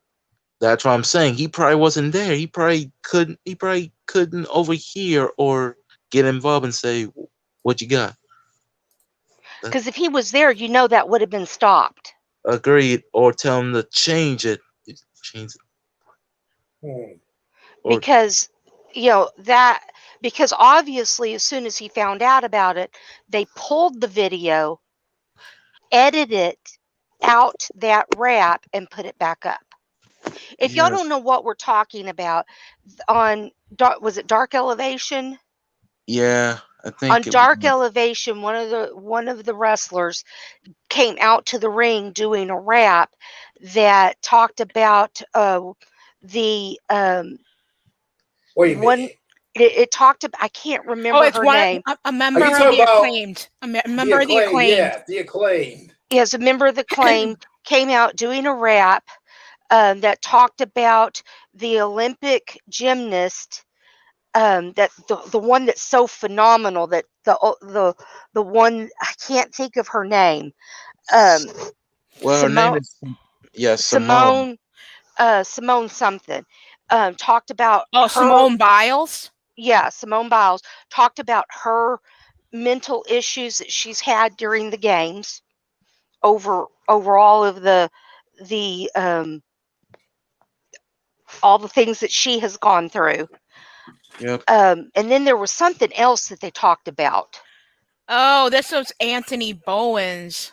that's what I'm saying. He probably wasn't there. He probably couldn't. He probably couldn't overhear or get involved and say, "What you got?"
Because if he was there, that would have been stopped.
Agreed. Or tell him to change it. Change it.
Hmm.
Or
Because that because obviously as soon as he found out about it, they pulled the video, edited out that rap, and put it back up. If y'all
yes,
don't know what we're talking about, on was it Dark Elevation?
yeah. I
On
think it
Dark
was.
Elevation, one of the wrestlers came out to the ring doing a rap that talked about the
Wait a
one.
minute.
It talked about, I can't
Oh,
remember
it's
her
one
name.
a
Are you
member of
talking
the
about
acclaimed.
the
Member of the
acclaimed?
acclaimed.
Yeah, the acclaimed.
As a member of the Claim came out doing a rap that talked about the Olympic gymnast, that the one that's so phenomenal, that the one, I can't think of her name.
Well, her name
Simone
is, yes, Simone.
Simone Simone something, talked about
Oh,
her.
Simone Biles.
Yeah, Simone Biles talked about her mental issues that she's had during the games, over all of the all the things that she has gone through.
Yep.
And then there was something else that they talked about.
Oh, this was Anthony Bowens.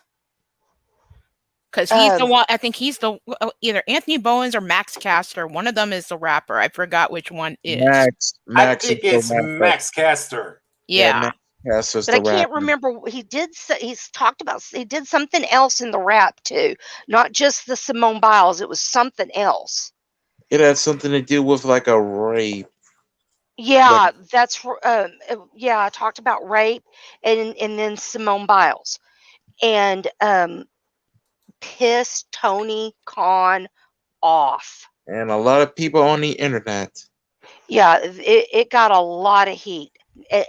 Because he's the
Um,
one, I think he's the either Anthony Bowens or Max Caster. One of them is the rapper. I forgot which one is.
I
Max is
think
the
it's
rapper.
Max Caster.
Yeah,
Yeah.
Max Caster's
but I
the
can't
rapper.
remember. He's talked about. He did something else in the rap too, not just the Simone Biles. It was something else.
It had something to do with like a rape. Like,
Yeah, yeah. I talked about rape and then Simone Biles, and pissed Tony Khan off.
And a lot of people on the internet.
Yeah, it got a lot of heat,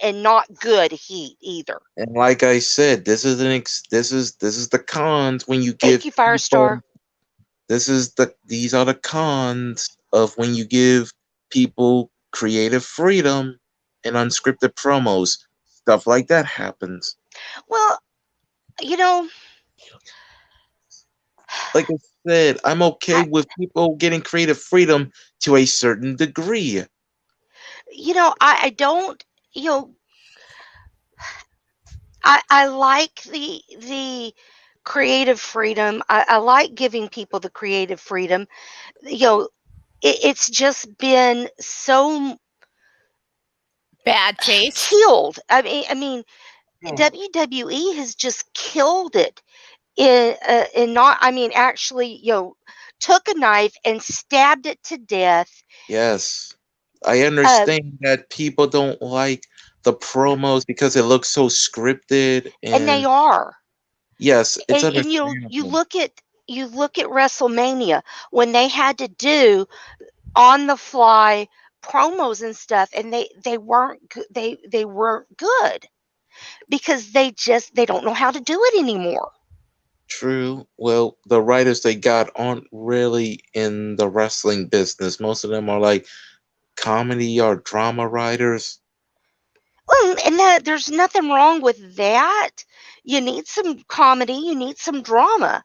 and not good heat either.
And like I said, this is the cons when you give
Thank you, Firestar.
these are the cons of when you give people creative freedom and unscripted promos. Stuff like that happens.
Well, you know,
Like I said, I'm okay with people getting creative freedom to a certain degree.
I don't, I like the creative freedom. I like giving people the creative freedom. It's just been so
Bad taste.
killed. I mean, WWE has just killed it in not. I mean, actually, took a knife and stabbed it to death.
Yes. I understand that people don't like the promos because it looks so scripted
And they
and
are.
yes, it's
And
understandable.
you look at WrestleMania when they had to do on the fly promos and stuff, and they weren't they weren't good because they don't know how to do it anymore.
True. Well, the writers they got aren't really in the wrestling business. Most of them are like comedy or drama writers.
Well, and there's nothing wrong with that. You need some comedy, you need some drama,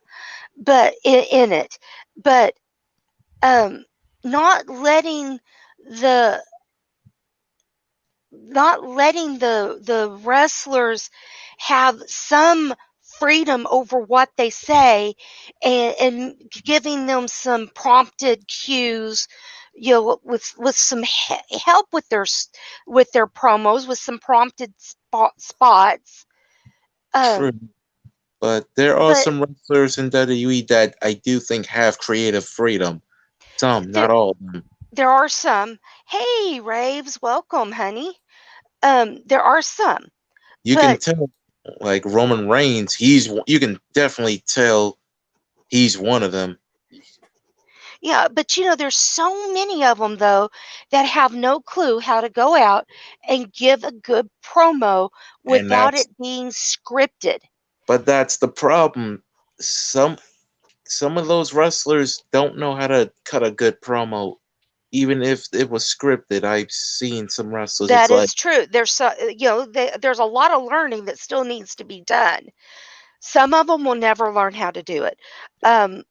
but in it, but not letting the the wrestlers have some freedom over what they say, and giving them some prompted cues, with some help with their promos, with some prompted spots.
True. But there are
But
some wrestlers in WWE that I do think have creative freedom. Some, not all of them.
there are some. Hey, Raves, welcome, honey. There are some.
You can tell, like Roman Reigns, you can definitely tell he's one of them.
Yeah, but there's so many of them though that have no clue how to go out and give a good promo without it being scripted.
But that's the problem. Some of those wrestlers don't know how to cut a good promo, even if it was scripted. I've seen some wrestlers.
That is true. There's there's a lot of learning that still needs to be done. Some of them will never learn how to do it. Some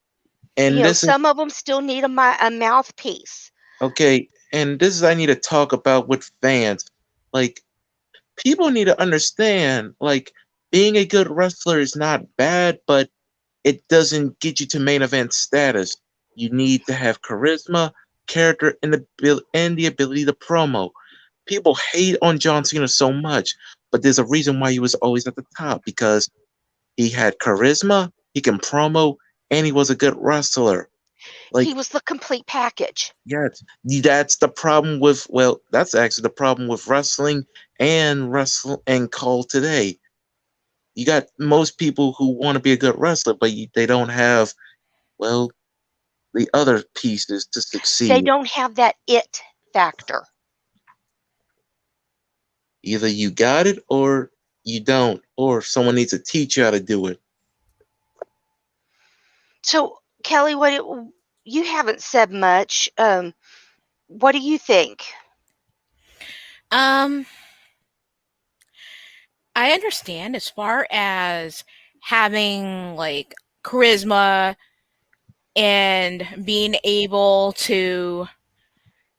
of them still need a mouthpiece.
Okay, and this is I need to talk about with fans. Like, people need to understand, like, being a good wrestler is not bad, but it doesn't get you to main event status. You need to have charisma, character, and the ability to promo. People hate on John Cena so much, but there's a reason why he was always at the top, because he had charisma, he can promo, and he was a good wrestler. Like,
he was the complete package.
Yes, that's the problem with, well, that's actually the problem with wrestling and call today. You got most people who want to be a good wrestler, but they don't have, well, the other pieces to succeed.
They don't have that it factor.
Either you got it or you don't, or someone needs to teach you how to do it.
So, Kelly, you haven't said much. What do you think?
I understand as far as having like charisma and being able to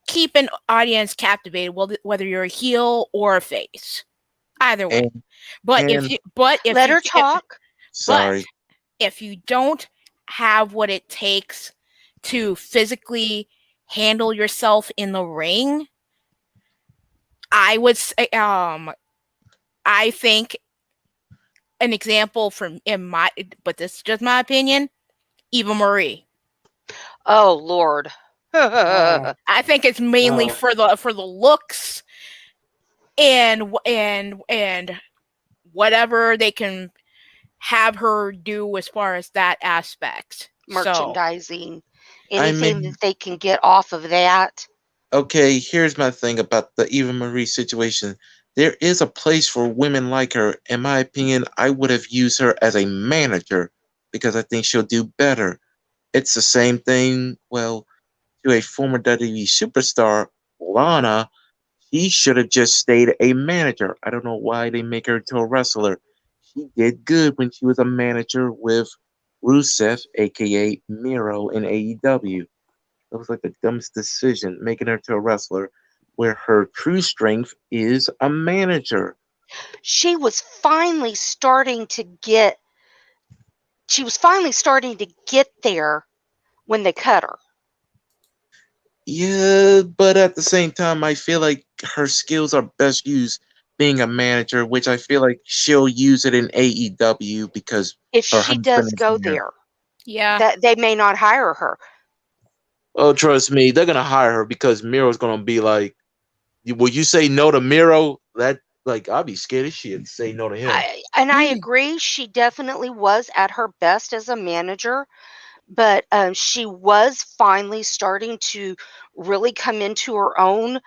keep an audience captivated, whether you're a heel or a face, either way. But if you
let her talk.
Sorry.
If you don't have what it takes to physically handle yourself in the ring, I would say, I think an example but this is just my opinion, Eva Marie.
Oh Lord.
I think it's mainly for the looks and whatever they can have her do as far as that aspect. So
Merchandising,
I
anything
mean,
that they can get off of that.
okay, here's my thing about the Eva Marie situation. There is a place for women like her. In my opinion, I would have used her as a manager because I think she'll do better. It's the same thing, well, to a former WWE superstar, Lana. She should have just stayed a manager. I don't know why they make her into a wrestler. She did good when she was a manager with Rusev, aka Miro, in AEW. That was like the dumbest decision, making her to a wrestler where her true strength is a manager.
She was finally starting to get. She was finally starting to get there when they cut her.
Yeah, but at the same time, I feel like her skills are best used being a manager, which I feel like she'll use it in AEW because
If
her
she does
husband is
go
there.
there,
yeah,
that they may not hire her.
Oh, trust me, they're gonna hire her because Miro's gonna be like, "Will you say no to Miro?" That like I'll be scared as shit to say no to him.
I agree. She definitely was at her best as a manager, but she was finally starting to really come into her own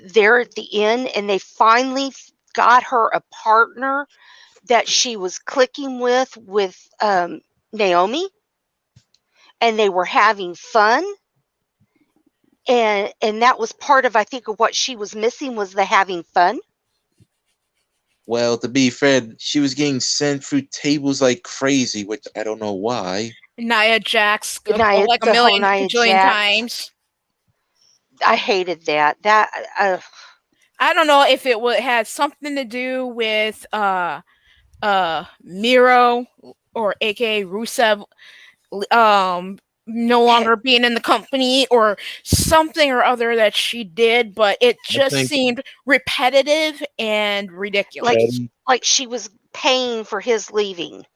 there at the end, and they finally got her a partner that she was clicking with Naomi, and they were having fun. And that was part of, I think, of what she was missing, was the having fun.
Well, to be fair, she was getting sent through tables like crazy, which I don't know why.
Nia Jax
Nia,
like a
the whole
million
Nia
bajillion
Jax,
times.
I hated that.
I don't know if it had something to do with Miro or aka Rusev no longer being in the company or something or other that she did, but it
I
just
think
seemed repetitive and ridiculous.
like she was paying for his leaving.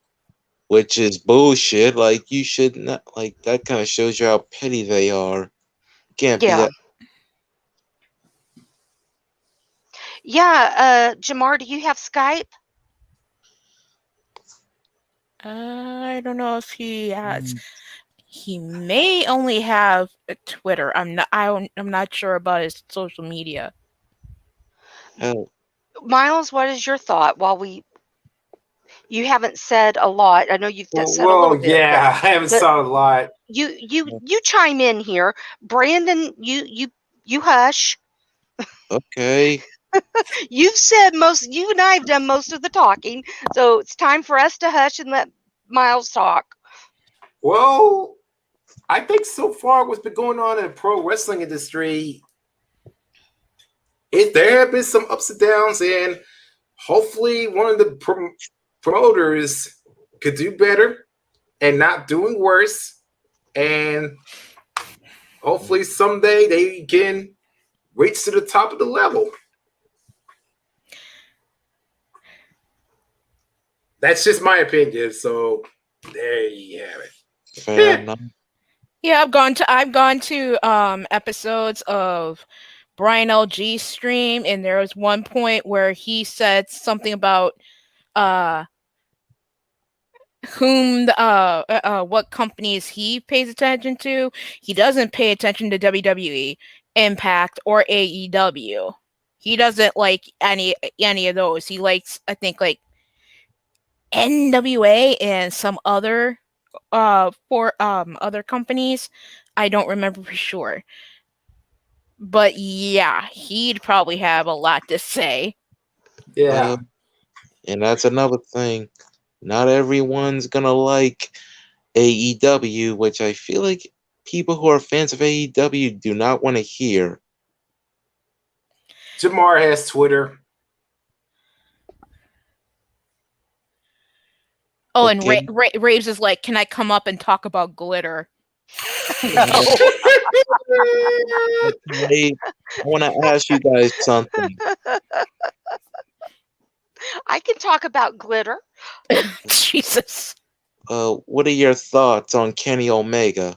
which is bullshit. Like you should not like that. Kind of shows you how petty they are. You can't be
Yeah.
that.
Yeah, Jamar, do you have Skype?
I don't know if he has. He may only have a Twitter. I'm not sure about his social media.
Hell,
Miles, what is your thought? You haven't said a lot. I know you've said a little
Well,
bit,
yeah, I haven't
but
saw a lot.
you chime in here. Brandon, you hush.
okay.
You've said most. You and I have done most of the talking, so it's time for us to hush and let Miles talk.
Well, I think so far what's been going on in the pro wrestling industry, there have been some ups and downs, and hopefully one of the promoters could do better and not doing worse. And hopefully someday they can reach to the top of the level. That's just my opinion. So there you have it.
Fair enough.
Yeah, I've gone to episodes of Brian LG's stream, and there was one point where he said something about what companies he pays attention to. He doesn't pay attention to WWE, Impact, or AEW. He doesn't like any of those. He likes, I think, like NWA and some other for other companies. I don't remember for sure. But yeah, he'd probably have a lot to say.
Yeah.
And that's another thing. Not everyone's gonna like AEW, which I feel like people who are fans of AEW do not want to hear.
Jamar has Twitter.
Oh,
Okay.
and Raves is like, can I come up and talk about glitter?
No.
Okay, I want to ask you guys something.
I can talk about glitter.
Jesus.
What are your thoughts on Kenny Omega?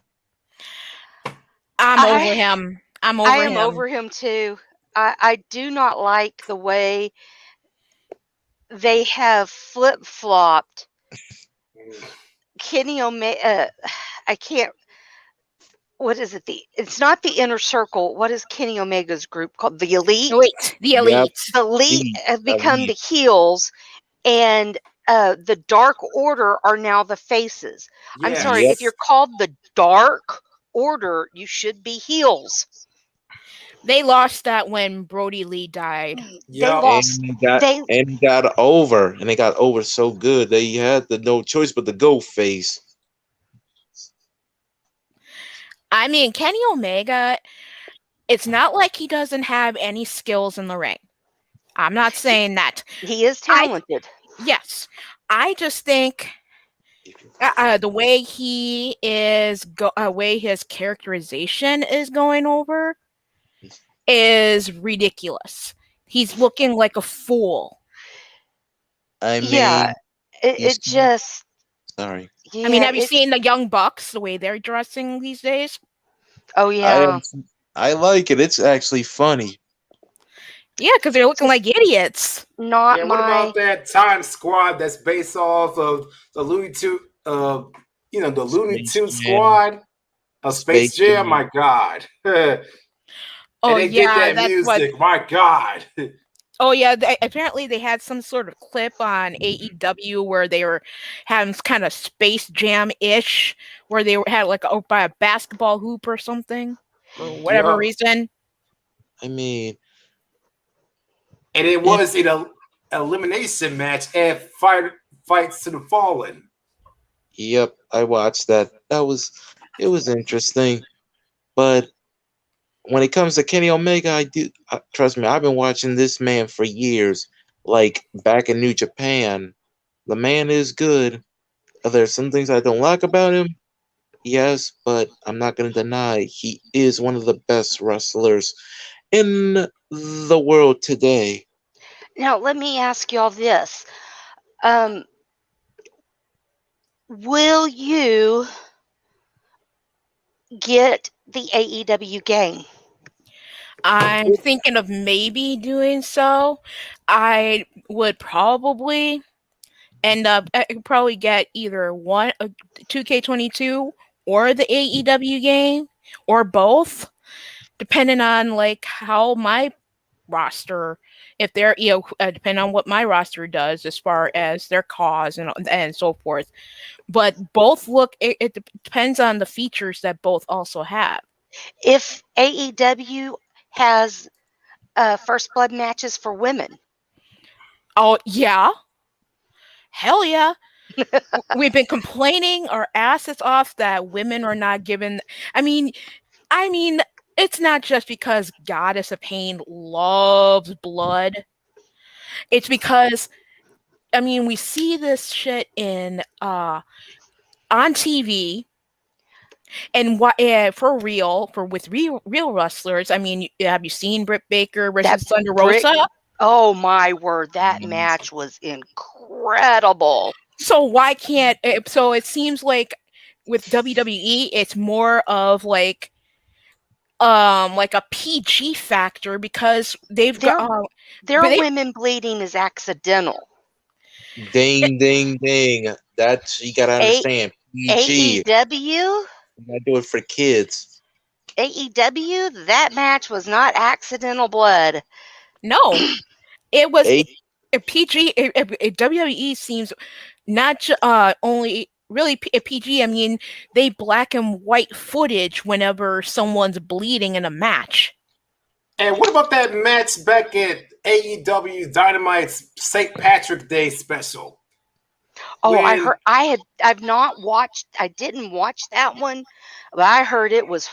I'm over him. I'm over
I am
him.
over him too. I do not like the way they have flip-flopped Kenny Omega. I can't. What is it? It's not the Inner Circle. What is Kenny Omega's group called? The Elite.
The
Yep.
Elite.
The Elite
Elite,
have become
Elite.
the heels, and the Dark Order are now the faces. I'm sorry,
Yep.
if you're called the Dark Order, you should be heels.
They lost that when Brody Lee died.
They
Yep.
lost.
And got over, and they got over so good they had no choice but to go face.
I mean, Kenny Omega, it's not like he doesn't have any skills in the ring. I'm not saying that.
He is talented.
Yes. I just think the way he is, way his characterization is going over is ridiculous. He's looking like a fool.
I mean,
Yeah, it just.
Sorry.
Yeah,
I mean, have you seen the Young Bucks, the way they're dressing these days?
Oh yeah.
I like it. It's actually funny.
Yeah, because they're looking like idiots.
Not
Yeah,
my.
what about that Time Squad that's based off of the Looney Tunes, the Looney
Space
Tunes
Jam.
Squad of Space
Space
Jam?
Jam.
My God. And
Oh
they
yeah,
did that
that's what.
music. My God.
Oh yeah, apparently they had some sort of clip on AEW where they were having kind of Space Jam-ish, where they had like by a basketball hoop or something for whatever
Yup.
reason.
I mean,
And it was an elimination match at Fights to the Fallen.
yep, I watched that. It was interesting. But when it comes to Kenny Omega, trust me, I've been watching this man for years. Like back in New Japan, the man is good. There's some things I don't like about him, yes, but I'm not going to deny he is one of the best wrestlers in the world today.
Now let me ask y'all this: will you get the AEW game?
I'm thinking of maybe doing so. I would probably end up. I could probably get either 2K22 or the AEW game or both, depending on like how my roster, if they're depending on what my roster does as far as their cause and so forth. But both look. It depends on the features that both also have.
If AEW has first blood matches for women.
Oh yeah. Hell yeah. We've been complaining our asses off that women are not given. I mean, it's not just because Goddess of Pain loves blood. It's because, I mean, we see this shit on TV, and for real, with real wrestlers. I mean, have you seen Britt Baker versus Thunder Rosa?
Oh my word, that match was incredible.
So why can't? So it seems like with WWE, it's more of like a PG factor because they've got
their women bleeding is accidental.
Ding, ding, ding. That's, you gotta understand. PG.
AEW?
You gotta do it for kids.
AEW, that match was not accidental blood.
No, it was a PG. WWE seems not only really PG. I mean, they black and white footage whenever someone's bleeding in a match.
And what about that match back at AEW Dynamite's St. Patrick's Day special?
Oh, I heard. I've not watched. I didn't watch that one, but I heard it was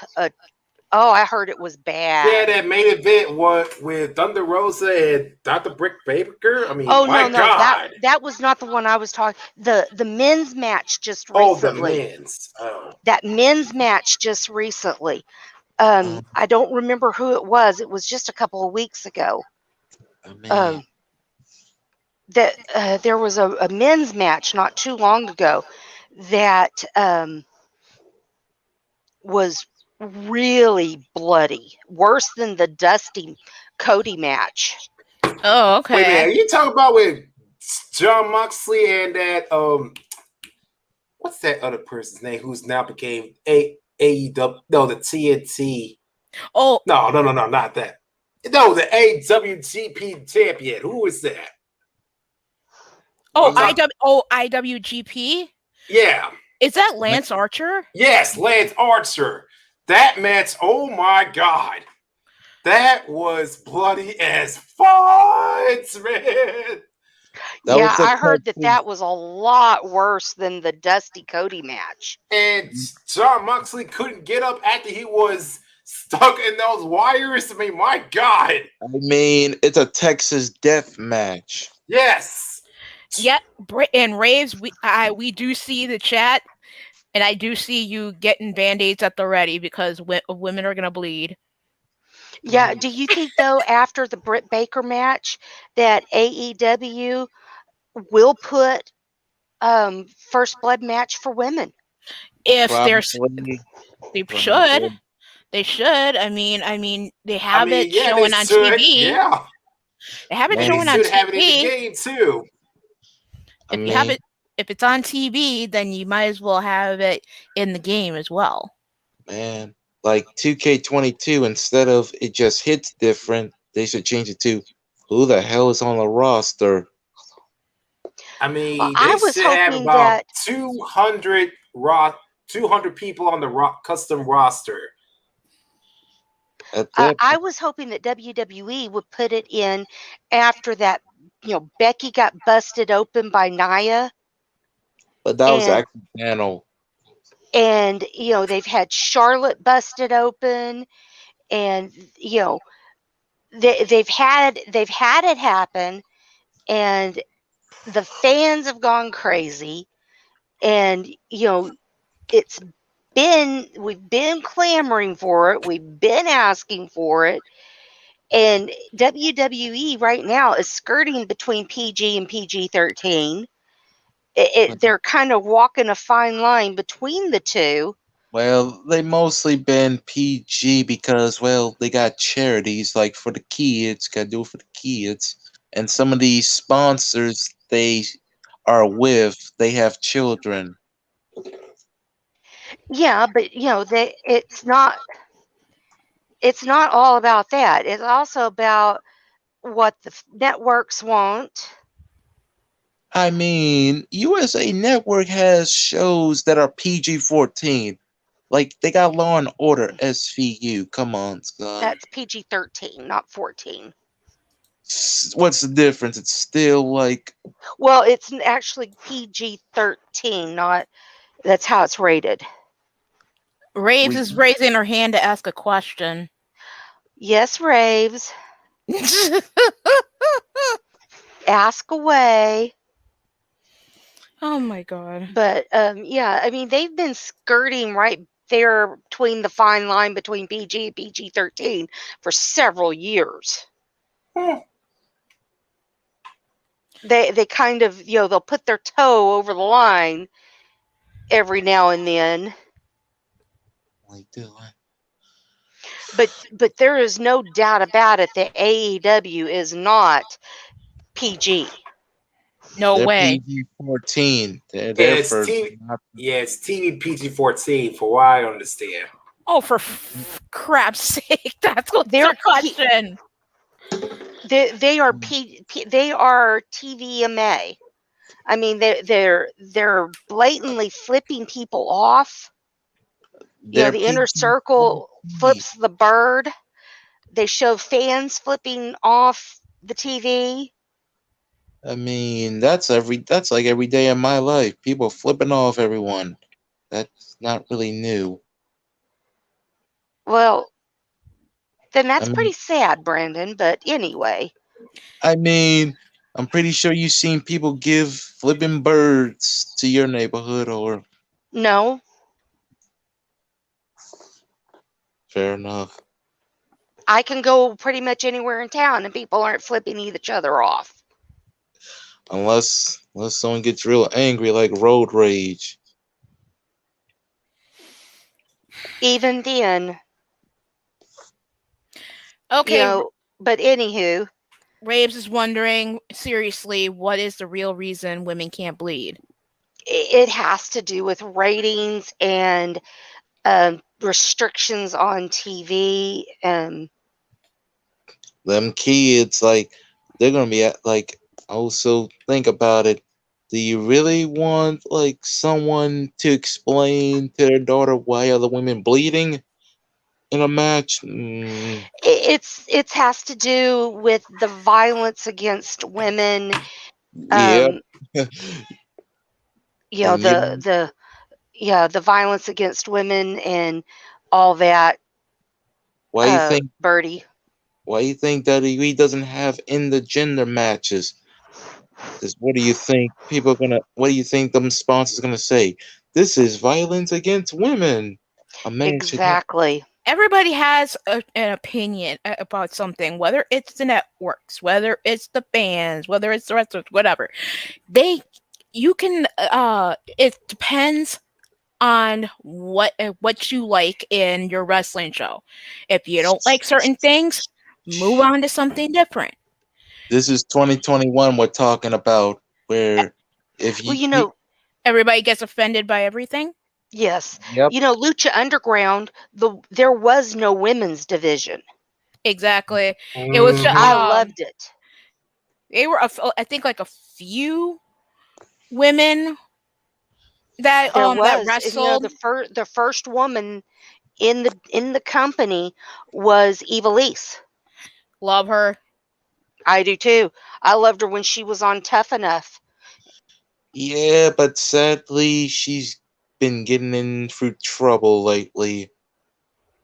I heard it was bad.
Yeah, that main event was with Thunder Rosa and Dr. Britt Baker. I mean, my
no,
God.
that was not the one I was talking. The men's match just recently.
Oh, the men's. Oh.
That men's match just recently. I don't remember who it was. It was just a couple of weeks ago. There was a men's match not too long ago that was really bloody, worse than the Dusty Cody match.
Oh, okay.
Wait a minute, are you talking about with John Moxley and that what's that other person's name who's now became AEW? No, the TNT.
Oh,
No, not that. No, the AWGP champion. Who is that?
oh,
I'm not-
IWGP.
Yeah.
Is that Lance Archer?
Yes, Lance Archer. That match, oh my God. That was bloody as fudge, man.
That
Yeah,
was a
I heard that
Texas.
that was a lot worse than the Dusty Cody match.
And John Moxley couldn't get up after he was stuck in those wires. I mean, my God.
I mean, it's a Texas death match.
Yes.
Yeah, and Raves, we do see the chat, and I do see you getting band-aids at the ready because women are gonna bleed.
Yeah, do you think though after the Britt Baker match that AEW will put first blood match for women?
If there's,
Probably.
they
Probably.
should. I mean, they have it
yeah,
showing
they
on
should.
TV.
Yeah.
They have it
Man,
showing
They
on
should have it in the
TV.
game, too.
I
If you have
mean,
it, if it's on TV, then you might as well have it in the game as well.
man, like 2K22, instead of it just hits different, they should change it to who the hell is on the roster?
I mean,
Well,
they
I was
should have
hoping
about
that
200 people on the custom roster.
At that
I was hoping that WWE would put it in after that, Becky got busted open by Nia,
but that was
and
accidental.
and they've had Charlotte busted open, and they've had it happen, and the fans have gone crazy, and it's we've been clamoring for it, we've been asking for it, and WWE right now is skirting between PG and PG-13. They're kind of walking a fine line between the two.
Well, they mostly been PG because, well, they got charities like for the kids, gotta do it for the kids. And some of these sponsors they are with, they have children.
Yeah, but it's not all about that. It's also about what the networks want.
I mean, USA Network has shows that are PG-14. Like, they got Law and Order SVU. Come on, son.
That's PG-13, not 14.
What's the difference? It's still like,
Well, it's actually PG-13, not that's how it's rated.
Raves is raising her hand to ask a question.
Yes, Raves. Ask away.
Oh my God.
But yeah, I mean they've been skirting right there between the fine line between PG and PG-13 for several years. They kind of, they'll put their toe over the line every now and then. But there is no doubt about it that AEW is not PG.
No
they're
way.
PG-14. They're
Yeah,
there
it's
for
TV. Yeah, it's TV PG-14, for what I understand.
Oh, for crap's sake! That's what's their question.
They are they are TVMA. I mean, they're blatantly flipping people off.
They're
The inner circle flips the bird. They show fans flipping off the TV.
I mean, that's like every day in my life. People flipping off everyone. That's not really new.
Well, then that's pretty sad, Brandon. But anyway.
I mean, I'm pretty sure you've seen people give flipping birds to your neighborhood, or
No.
Fair enough.
I can go pretty much anywhere in town and people aren't flipping each other off.
Unless someone gets real angry, like road rage.
Even then.
Okay.
But anywho.
Raves is wondering, seriously, what is the real reason women can't bleed?
it has to do with ratings and restrictions on TV.
Them kids, like, they're gonna be like, also think about it. Do you really want like someone to explain to their daughter why other women bleeding in a match?
It has to do with the violence against women.
Yep.
You know,
And you,
the violence against women and all that.
why you think
Birdie.
why you think WWE doesn't have in the gender matches? Because what do you think people are gonna? What do you think them sponsors gonna say? This is violence against women. A man should not.
Exactly.
Everybody has an opinion about something, whether it's the networks, whether it's the fans, whether it's the wrestlers, whatever. You can. It depends on what you like in your wrestling show. If you don't like certain things, move on to something different.
This is 2021 we're talking about, where if
Well,
you
Everybody gets offended by everything.
yes.
yep,
Lucha Underground, there was no women's division.
Exactly. It was just,
I loved it.
they were I think like a few women that
There
that
was,
wrestled.
the first woman in the company was Evilise.
Love her.
I do too. I loved her when she was on Tough Enough.
yeah, but sadly she's been getting in through trouble lately.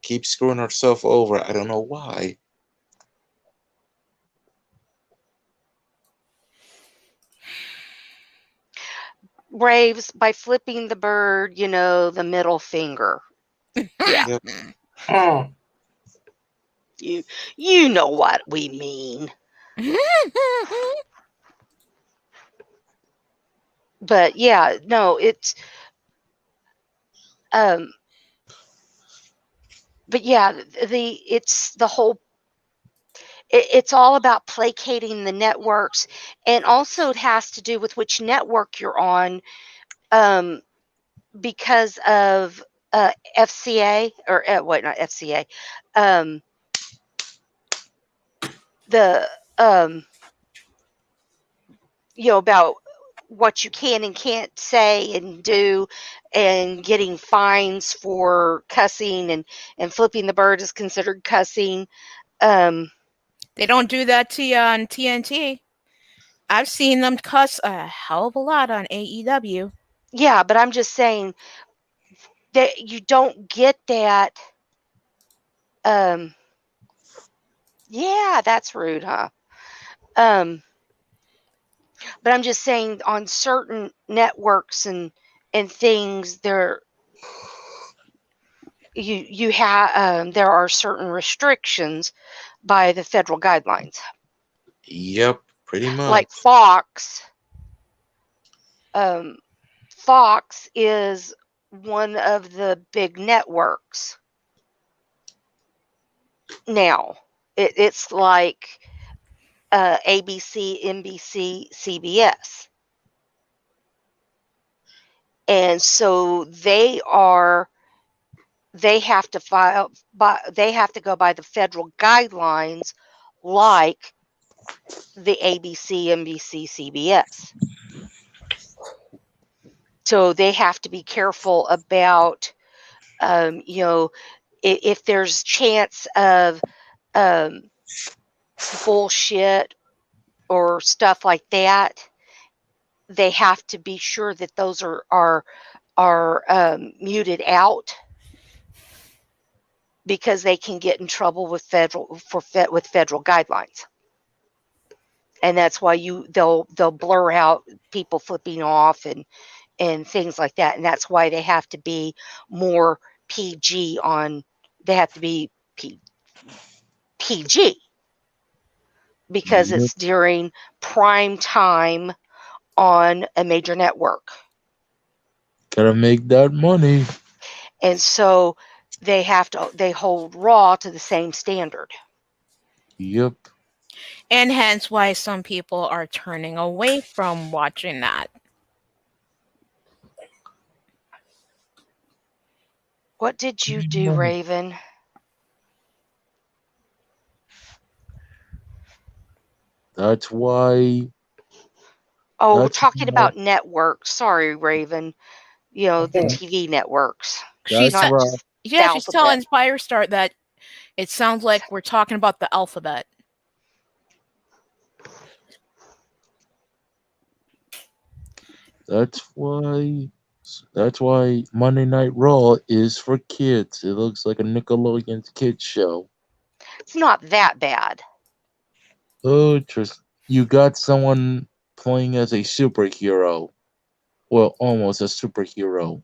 Keeps screwing herself over. I don't know why.
Braves by flipping the bird, the middle finger. Yeah.
Yep.
You know what we mean. But yeah, no, it's but yeah, it's the whole it's all about placating the networks, and also it has to do with which network you're on, because of FCA or what, not FCA, the about what you can and can't say and do, and getting fines for cussing, and flipping the bird is considered cussing.
They don't do that to you on TNT. I've seen them cuss a hell of a lot on AEW.
Yeah, but I'm just saying that you don't get that. Yeah, that's rude, huh? But I'm just saying on certain networks and things, there you have there are certain restrictions by the federal guidelines.
Yep, pretty much.
Like Fox. Fox is one of the big networks. Now, it's like ABC, NBC, CBS. And so they have to go by the federal guidelines, like the ABC, NBC, CBS. So they have to be careful about, if there's chance of bullshit or stuff like that, they have to be sure that those are muted out, because they can get in trouble with federal guidelines. And that's why they'll blur out people flipping off and things like that. And that's why they have to be more PG they have to be PG, because
Yep.
it's during prime time on a major network.
Gotta make that money.
And so they hold Raw to the same standard.
Yep.
And hence why some people are turning away from watching that.
What did you do, Raven?
That's why.
Oh,
That's
talking
why.
about networks. Sorry, Raven. You know, the TV networks,
She's
That's
not
right.
just the
yeah, she's
alphabet.
telling Firestar that it sounds like we're talking about the alphabet.
That's why. That's why Monday Night Raw is for kids. It looks like a Nickelodeon kids show.
It's not that bad.
Oh, just you got someone playing as a superhero. Well, almost a superhero.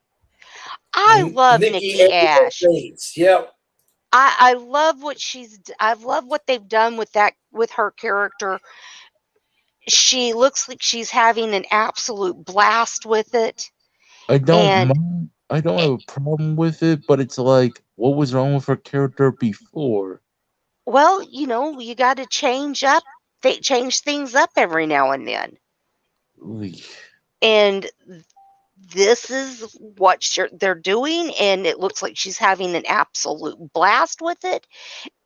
I love
Nikki
Nikki
Air
Ash.
Bates. Yep.
I love what I love what they've done with her character. She looks like she's having an absolute blast with it.
I don't
And
mind. I don't have a problem with it, but it's like, what was wrong with her character before?
well, you know, you got to change things up every now and then.
Like,
And this is what they're doing, and it looks like she's having an absolute blast with it,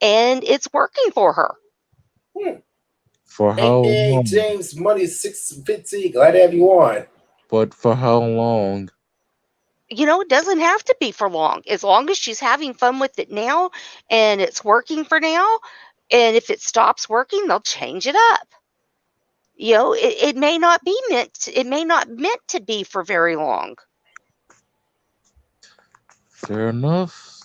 and it's working for her.
for how
Hey,
long?
James Money 650. Glad to have you on.
But for how long?
You know, it doesn't have to be for long. As long as she's having fun with it now and it's working for now, and if it stops working, they'll change it up. You know, it may not be meant to be for very long.
Fair enough.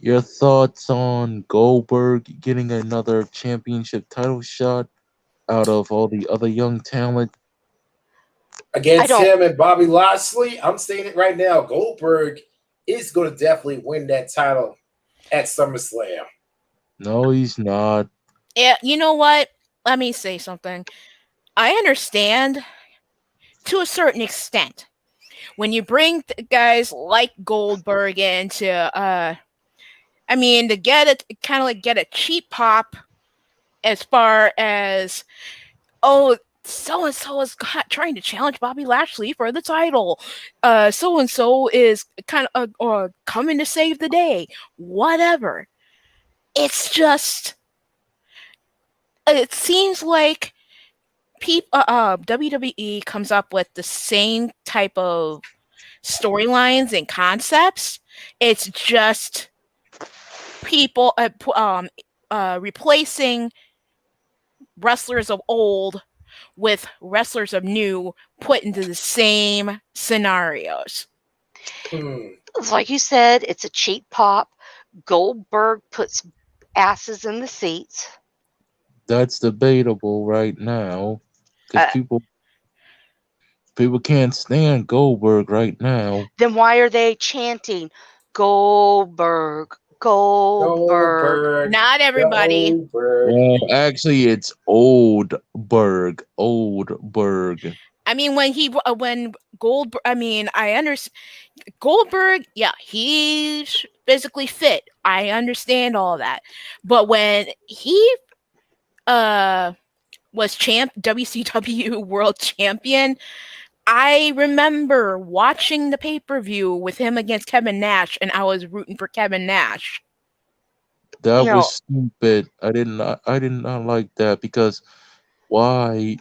Your thoughts on Goldberg getting another championship title shot out of all the other young talent?
I
Against
don't
him and Bobby Lashley, I'm saying it right now. Goldberg is going to definitely win that title at SummerSlam.
No, he's not.
Yeah, you know what? Let me say something. I understand to a certain extent when you bring guys like Goldberg into I mean to get it kind of like get a cheap pop as far as oh so and so is trying to challenge Bobby Lashley for the title. So and so is kind of coming to save the day. Whatever. It's just it seems like WWE comes up with the same type of storylines and concepts. It's just people replacing wrestlers of old with wrestlers of new put into the same scenarios.
It's like you said, it's a cheap pop. Goldberg puts asses in the seats.
That's debatable right now because
Uh,
people can't stand Goldberg right now.
then why are they chanting Goldberg, Goldberg?
Goldberg.
Not everybody.
Goldberg.
Well, actually, it's Oldberg. Oldberg.
I mean, when Goldberg, I mean, I understand Goldberg. Yeah, he's physically fit. I understand all that, but when he was WCW World Champion, I remember watching the pay-per-view with him against Kevin Nash, and I was rooting for Kevin Nash.
That
You know,
was stupid. I did not like that because why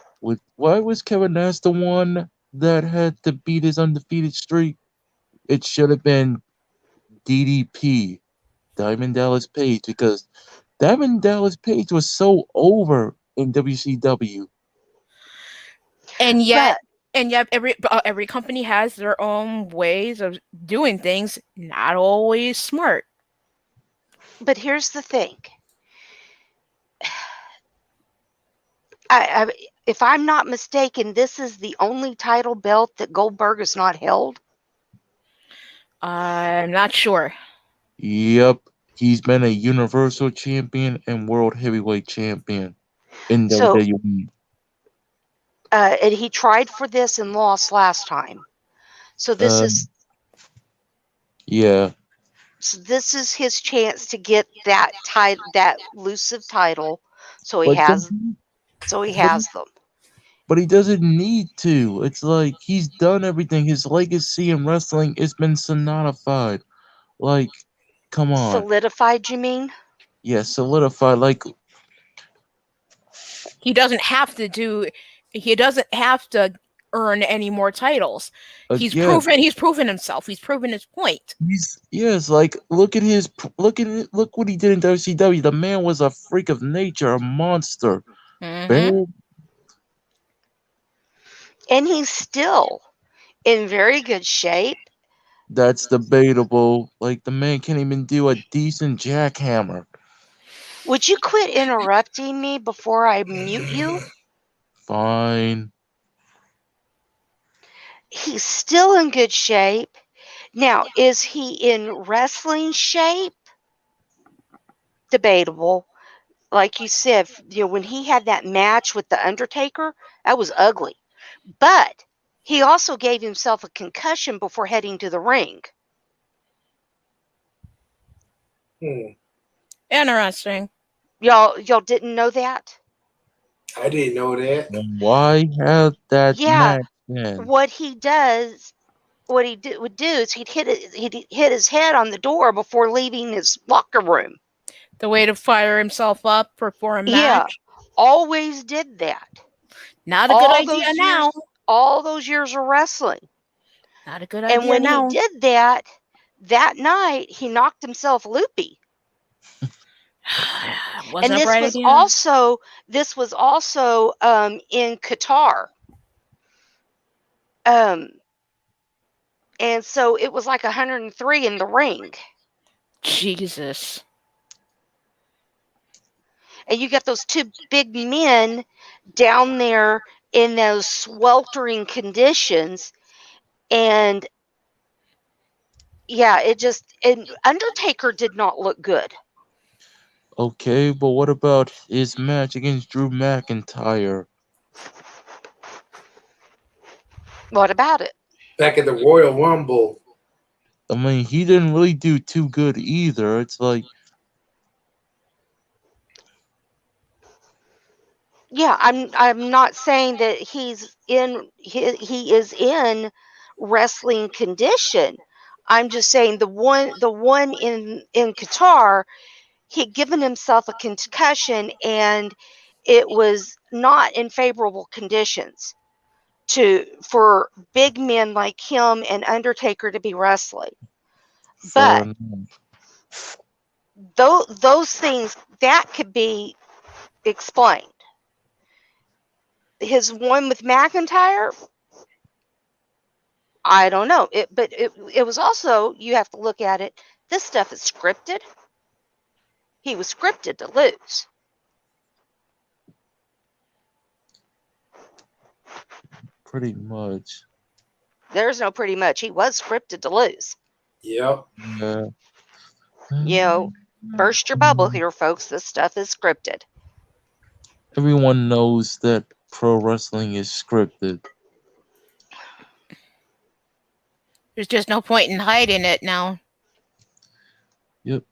was Kevin Nash the one that had to beat his undefeated streak? It should have been DDP, Diamond Dallas Page, because Diamond Dallas Page was so over in WCW.
And yet,
but
every company has their own ways of doing things, not always smart.
but here's the thing. If I'm not mistaken, this is the only title belt that Goldberg has not held.
I'm not sure.
Yep, he's been a Universal Champion and World Heavyweight Champion in
So,
WWE.
and he tried for this and lost last time. So this is
Yeah.
So this is his chance to get that elusive title. So he
But
has
but,
them.
but he doesn't need to. It's like he's done everything. His legacy in wrestling has been solidified. Like, come on.
Solidified, you mean?
Yeah, solidified. Like,
He doesn't have to earn any more titles. He's
again,
proven himself. He's proven his point.
like, look look what he did in WCW. The man was a freak of nature, a monster.
Mhm.
And he's still in very good shape.
That's debatable. Like, the man can't even do a decent jackhammer.
Would you quit interrupting me before I mute you?
Fine.
He's still in good shape. Now, is he in wrestling shape? Debatable. Like you said, when he had that match with The Undertaker, that was ugly. But he also gave himself a concussion before heading to the ring.
Interesting.
Y'all didn't know that?
I didn't know that.
And why have that
Yeah.
match then?
What he would do is he'd hit his head on the door before leaving his locker room.
The way to fire himself up for a match.
Yeah, always did that.
Not a good idea now.
All those years of wrestling.
Not a good
And
idea
when
now.
he did that night, he knocked himself loopy.
Was
And
that
this
right
was
idea?
also in Qatar. And so it was like 103 in the ring.
Jesus.
And you got those two big men down there in those sweltering conditions. And yeah, and Undertaker did not look good.
Okay, but what about his match against Drew McIntyre?
What about it?
Back at the Royal Rumble.
I mean, he didn't really do too good either. It's like,
yeah, I'm not saying that he is in wrestling condition. I'm just saying the one in Qatar, he'd given himself a concussion and it was not in favorable conditions for big men like him and Undertaker to be wrestling.
fair
But
enough.
those things that could be explained. His one with McIntyre, I don't know. But it was also, you have to look at it, this stuff is scripted. He was scripted to lose.
Pretty much.
There's no pretty much. He was scripted to lose.
Yep.
Yeah.
Burst your bubble here, folks. This stuff is scripted.
Everyone knows that pro wrestling is scripted.
There's just no point in hiding it now.
Yep.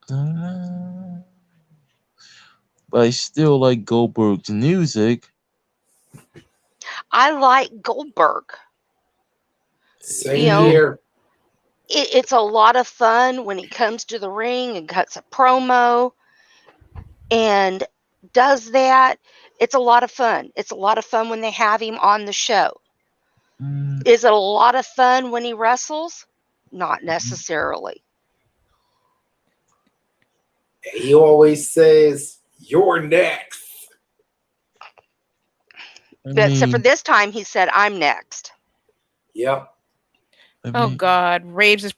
But I still like Goldberg's music.
I like Goldberg.
Same here.
It's a lot of fun when he comes to the ring and cuts a promo and does that. It's a lot of fun. It's a lot of fun when they have him on the show. Is it a lot of fun when he wrestles? Not necessarily.
He always says, "You're next."
Except for this time, he said, "I'm next."
Yep.
Oh God, Raves is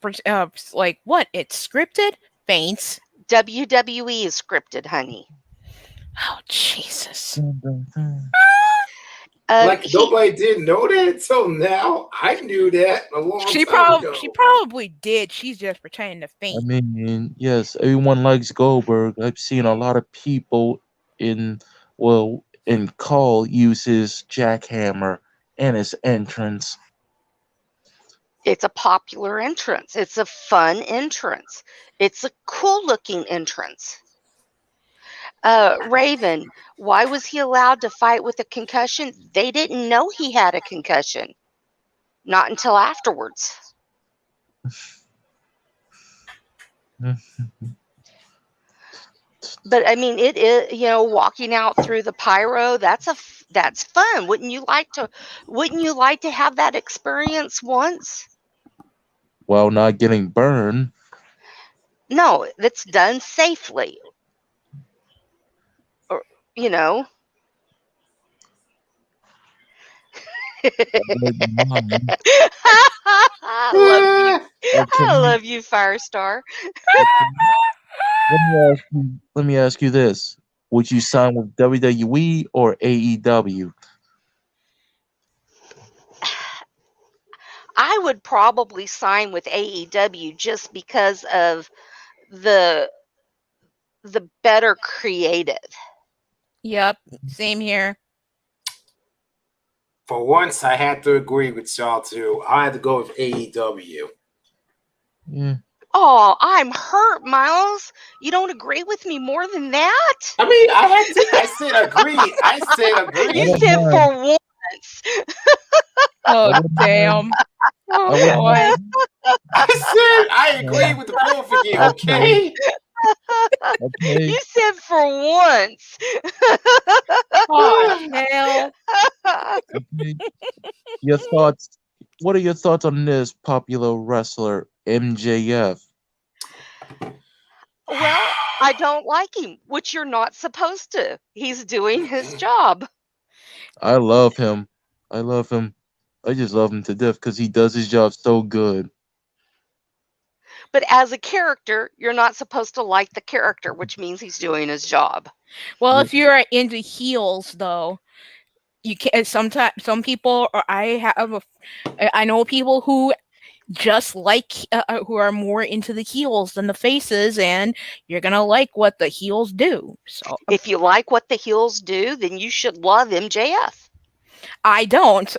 like, what? It's scripted? Faints.
WWE is scripted, honey.
Oh Jesus.
Like nobody did know that until now. I knew that a long time ago.
She probably did. She's just pretending to faint.
I mean, yes, everyone likes Goldberg. I've seen a lot of people in call use his jackhammer and his entrance.
It's a popular entrance. It's a fun entrance. It's a cool looking entrance. Raven, why was he allowed to fight with a concussion? They didn't know he had a concussion. Not until afterwards. But I mean, it is, walking out through the pyro. That's fun. Wouldn't you like to have that experience once?
While not getting burned.
No, that's done safely. Or, you know.
Mine.
I love you.
Okay.
I love you, Firestar.
Okay. Let me ask you this. Would you sign with WWE or AEW?
I would probably sign with AEW just because of the better creative.
Yep, same here.
For once, I had to agree with y'all too. I had to go with AEW.
Yeah.
Oh, I'm hurt, Miles. You don't agree with me more than that?
I mean, I said agree. I said
I
agree.
You
don't
said
mind.
for once.
Oh,
wouldn't
damn.
I
Oh,
wouldn't
boy.
mind.
I said I agree with the both of you, okay?
Okay.
You said for once.
Oh, hell.
Okay. Your thoughts. What are your thoughts on this popular wrestler MJF?
Well, I don't like him, which you're not supposed to. He's doing his job.
I love him. I love him. I just love him to death because he does his job so good.
But as a character, you're not supposed to like the character, which means he's doing his job.
Well, if you're into heels, though, you can sometimes some people, or I know people who just like who are more into the heels than the faces, and you're gonna like what the heels do. So
If you like what the heels do, then you should love MJF.
I don't.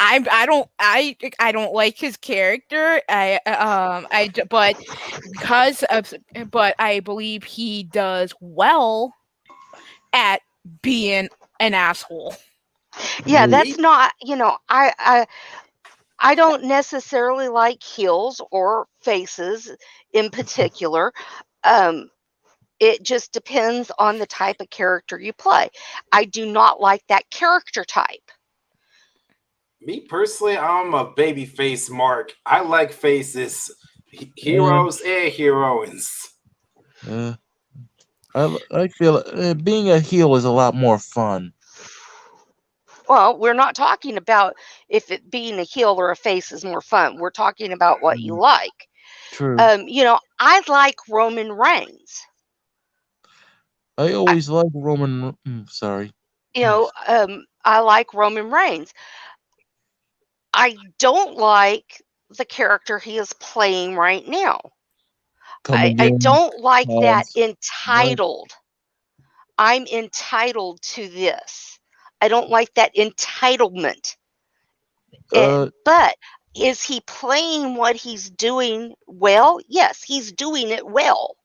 I don't like his character. But I believe he does well at being an asshole.
Yeah,
Me?
that's not, I don't necessarily like heels or faces in particular. Um, it just depends on the type of character you play. I do not like that character type.
Me personally, I'm a babyface Mark. I like faces, heroes and heroines.
Uh, I feel being a heel is a lot more fun.
Well, we're not talking about if it being a heel or a face is more fun. We're talking about what you like.
True.
I like Roman Reigns.
I always like Roman. Sorry.
I like Roman Reigns. I don't like the character he is playing right now.
Come
I
again.
don't like that
Pause.
entitled. I'm entitled to this. I don't like that entitlement. But is he playing what he's doing well? Yes, he's doing it well.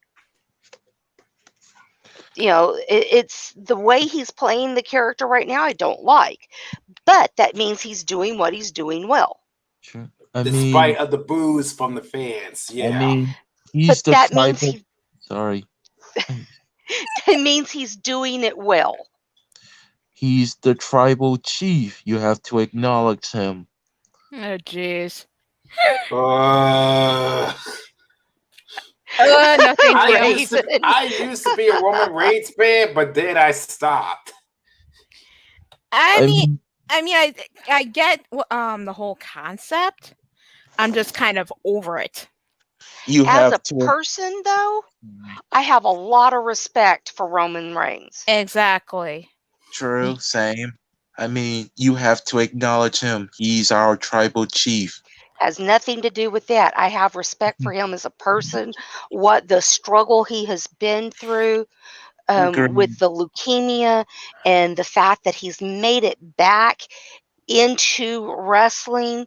It's the way he's playing the character right now I don't like. But that means he's doing what he's doing well.
True.
Despite of the boos from the fans, yeah.
I mean, he's
But
the
that means
tribal. Sorry.
That means he's doing it well.
He's the tribal chief. You have to acknowledge him.
Oh, jeez.
Nothing great.
I used to be a Roman Reigns fan, but then I stopped.
I mean, I get the whole concept. I'm just kind of over it.
As a person, though, I have a lot of respect for Roman Reigns.
Exactly.
True, same. I mean, you have to acknowledge him. He's our tribal chief.
Has nothing to do with that. I have respect for him as a person, what the struggle he has been through with the leukemia, and the fact that he's made it back into wrestling.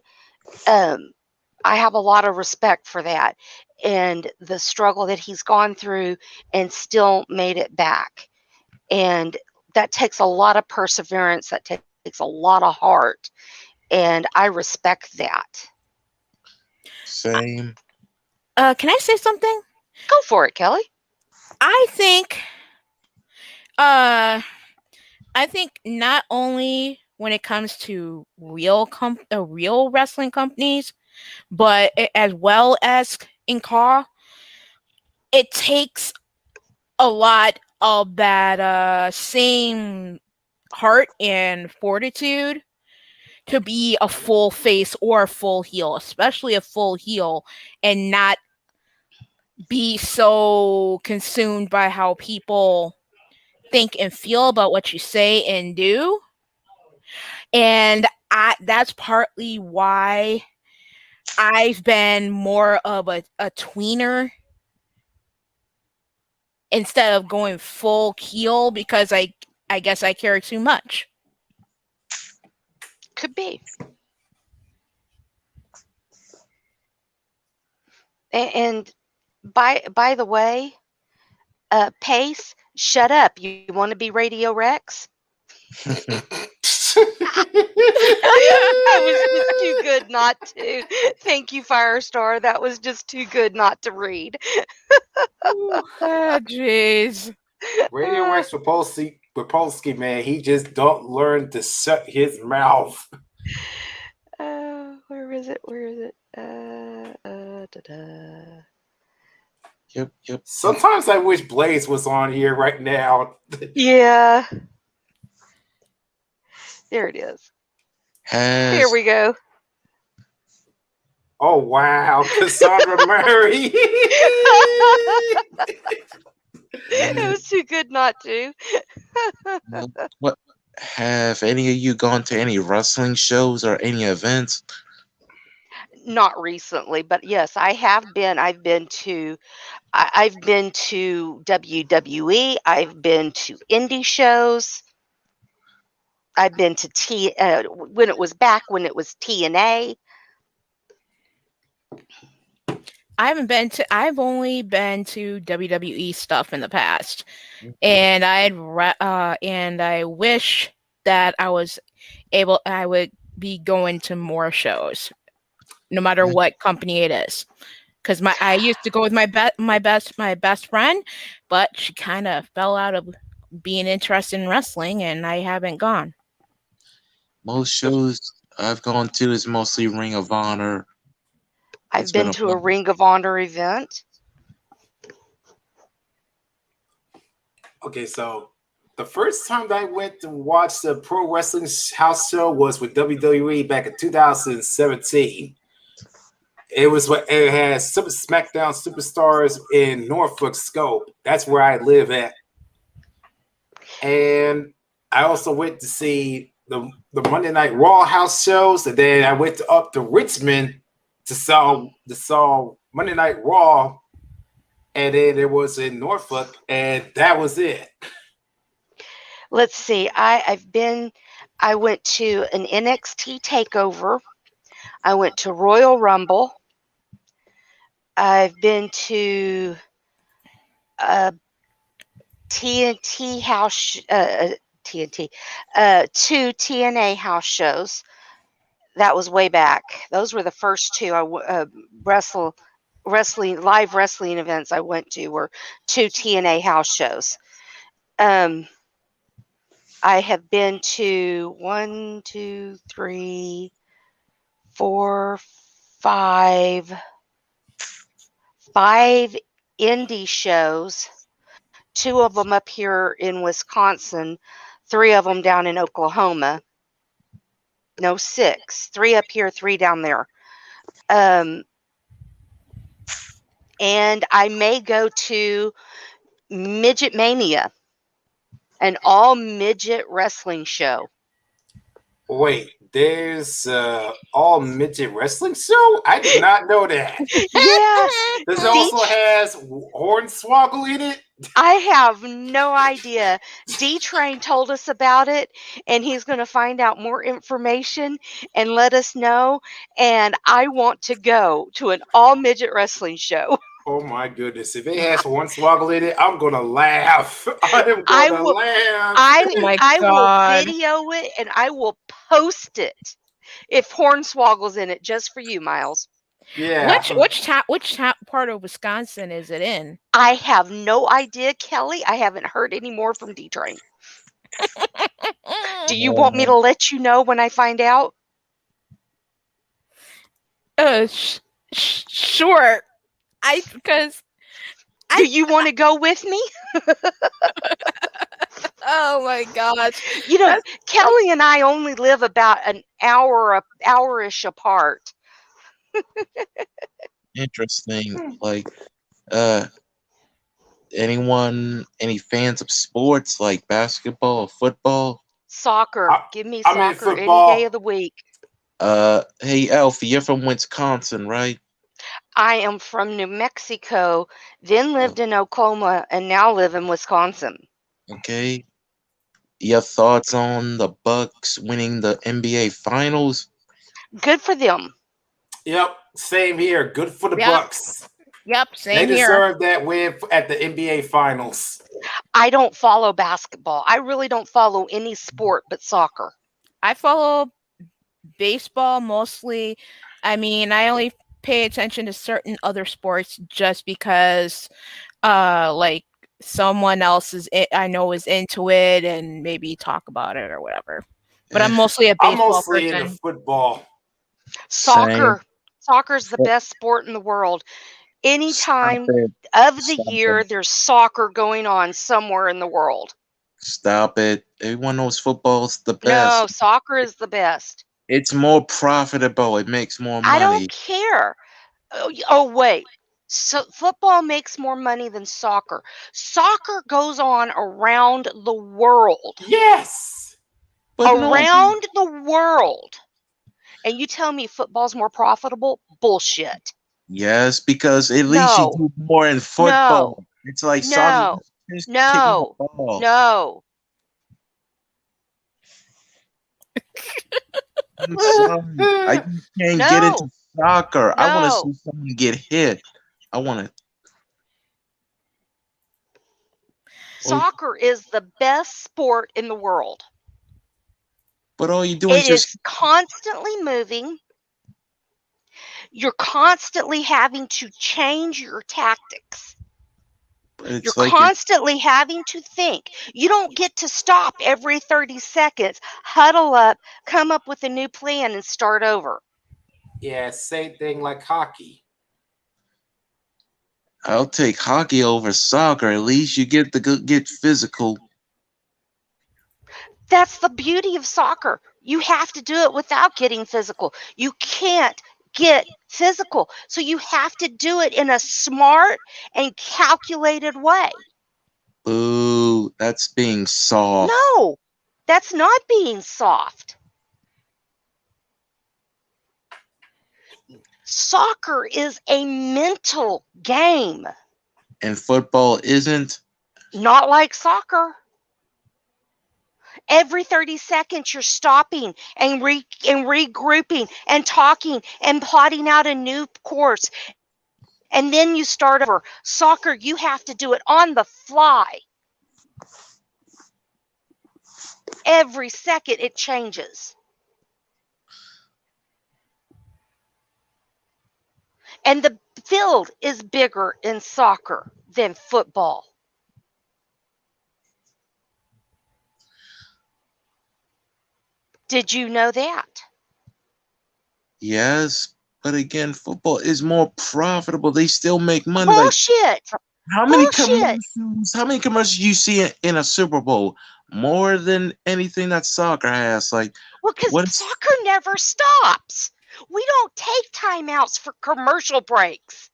I have a lot of respect for that, and the struggle that he's gone through and still made it back. And that takes a lot of perseverance. That takes a lot of heart. And I respect that.
Same.
Can I say something?
Go for it, Kelly.
I think uh I think not only when it comes to real wrestling companies, but as well as in Car, it takes a lot of that same heart and fortitude to be a full face or a full heel, especially a full heel, and not be so consumed by how people think and feel about what you say and do. And that's partly why I've been more of a tweener instead of going full heel, because I guess I care too much.
Could be. And by the way, Pace, shut up. You want to be Radio Rex? That was just too good not to. Thank you, Firestar. That was just too good not to read.
Jeez.
Radio Rex Rapolsky, man, he just don't learn to shut his mouth.
Where is it? Where is it?
Yep.
Sometimes I wish Blaze was on here right now.
Yeah. There it is. Here we go.
Oh, wow. Cassandra Murray.
It was too good not to.
What have any of you gone to any wrestling shows or any events?
Not recently, but yes, I have been. I've been to WWE. I've been to indie shows. I've been to when it was TNA.
I've only been to WWE stuff in the past, and I wish that I would be going to more shows, no matter what company it is. Because I used to go with my best friend, but she kind of fell out of being interested in wrestling, and I haven't gone.
Most shows I've gone to is mostly Ring of Honor.
I've been to a Ring of Honor event.
Okay, so the first time that I went to watch the pro wrestling house show was with WWE back in 2017. It was what it had Super SmackDown Superstars in Norfolk Scope. That's where I live at. And I also went to see the Monday Night Raw house shows, and then I went up to Richmond to saw Monday Night Raw, and then it was in Norfolk, and that was it.
Let's see. I went to an NXT takeover. I went to Royal Rumble. I've been to TNT house two TNA house shows. That was way back. Those were the first two live wrestling events I went to were two TNA house shows. I have been to 1, 2, 3, 4, 5 indie shows. 2 of them up here in Wisconsin, 3 of them down in Oklahoma. No, 6. 3 up here, 3 down there. And I may go to Midget Mania, an all midget wrestling show.
Wait, there's all midget wrestling show? I did not know that.
Yeah.
This also has Hornswoggle in it?
I have no idea. D-Train told us about it, and he's going to find out more information and let us know. And I want to go to an all-midget wrestling show.
Oh my goodness. If it has Hornswoggle in it, I'm going to laugh. I am going to laugh.
I will video it, and I will post it if Hornswoggle's in it, just for you, Miles.
Yeah.
Which part of Wisconsin is it in?
I have no idea, Kelly. I haven't heard any more from D-Train. Do you want me to let you know when I find out?
Sure. Because
Do you want to go with me?
oh my gosh.
You know, Kelly and I only live about an hour-ish apart.
Interesting. Like, any fans of sports like basketball or football?
Soccer. Give me
I'm in
soccer any
football.
day of the week.
Hey Alfie, you're from Wisconsin, right?
I am from New Mexico, then lived in Oklahoma, and now live in Wisconsin.
Okay. Your thoughts on the Bucks winning the NBA Finals?
Good for them.
Yep, same here. Good for the Bucks.
Yep,
They
same here.
deserve that win at the NBA Finals.
I don't follow basketball. I really don't follow any sport but soccer.
I follow baseball mostly. I mean, I only pay attention to certain other sports just because like someone else I know is into it and maybe talk about it or whatever. But I'm mostly a
I'm
baseball
mostly
person.
into football.
Soccer. Soccer's the best sport in the world. Any time of the year, there's soccer going on somewhere in the world.
Stop it. Everyone knows football's the best.
No, soccer is the best.
It's more profitable. It makes more money.
I don't care. Oh wait. So football makes more money than soccer. Soccer goes on around the world.
Yes.
But
around the world. And you tell me football's more profitable? Bullshit.
Yes, because at least you do more in football. It's like soccer.
No.
I'm sorry. I can't get into soccer. I want to see someone get hit. I want to.
Soccer is the best sport in the world.
But all you do
is just constantly moving. You're constantly having to change your tactics. You're like constantly having to think. You don't get to stop every 30 seconds, huddle up, come up with a new plan, and start over.
Yeah, same thing like hockey.
I'll take hockey over soccer. At least you get to get physical.
That's the beauty of soccer. You have to do it without getting physical. You can't get physical. So you have to do it in a smart and calculated way.
Ooh, that's being soft.
No, that's not being soft. Soccer is a mental game.
And football isn't?
Not like soccer. Every 30 seconds, you're stopping and regrouping and talking and plotting out a new course. And then you start over. Soccer, you have to do it on the fly. Every second, it changes. And the field is bigger in soccer than football. Did you know that?
Yes, but again, football is more profitable. They still make money.
Bullshit.
Like, how many commercials you see in a Super Bowl? More than anything that soccer has. Like,
well, because soccer never stops. We don't take timeouts for commercial breaks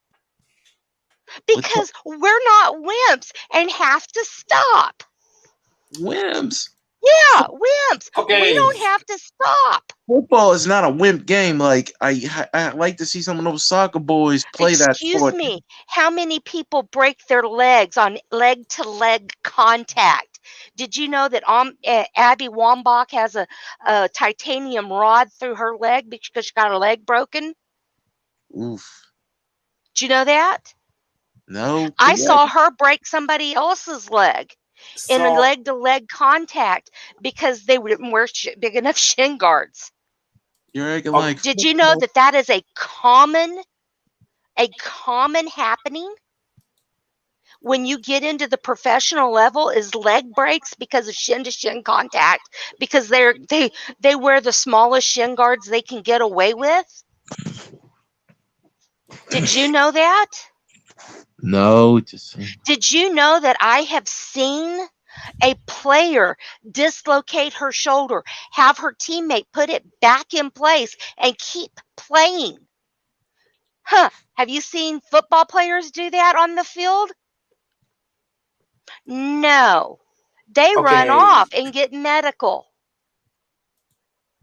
because we're not wimps and have to stop.
Wimps?
Yeah, wimps. Okay. We don't have to stop.
Football is not a wimp game. Like I like to see some of those soccer boys play that sport.
Excuse me. How many people break their legs on leg-to-leg contact? Did you know that Abby Wambach has a titanium rod through her leg because she got her leg broken?
Oof.
Did you know that?
No.
I saw her break somebody else's leg in a leg-to-leg contact because they didn't wear big enough shin guards.
You're acting like.
Did you know that is a common a common happening when you get into the professional level is leg breaks because of shin to shin contact, because they wear the smallest shin guards they can get away with. Did you know that?
No, just
Did you know that I have seen a player dislocate her shoulder, have her teammate put it back in place, and keep playing? Huh. Have you seen football players do that on the field? No. They run
Okay.
off and get medical.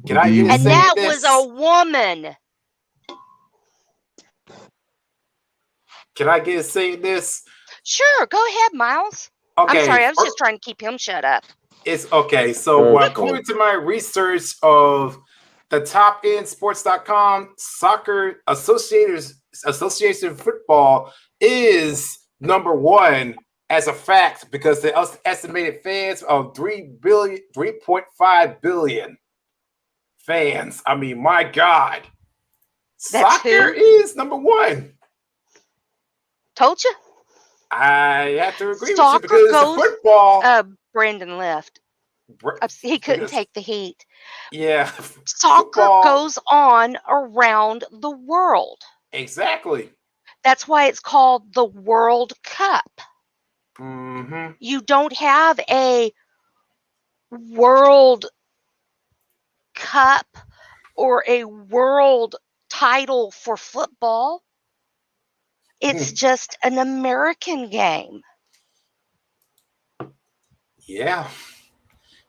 Can I
do
get to
And
say
that
this?
was a woman.
Can I get to say this?
Sure, go ahead, Miles. I'm
Okay.
sorry, I was just trying to keep him shut up.
It's okay. So according to my research of the topendsports.com, soccer association football is number one as a fact because the estimated fans of 3.5 billion fans. I mean, my God.
That's
Soccer
who?
is number one.
Told you?
I have to agree with you
Soccer
because the
goes.
football.
Brandon left. He couldn't take the heat.
Yeah.
Soccer
Football.
goes on around the world.
Exactly.
That's why it's called the World Cup.
Mm-hmm.
You don't have a World Cup or a world title for football. It's just an American game.
Yeah.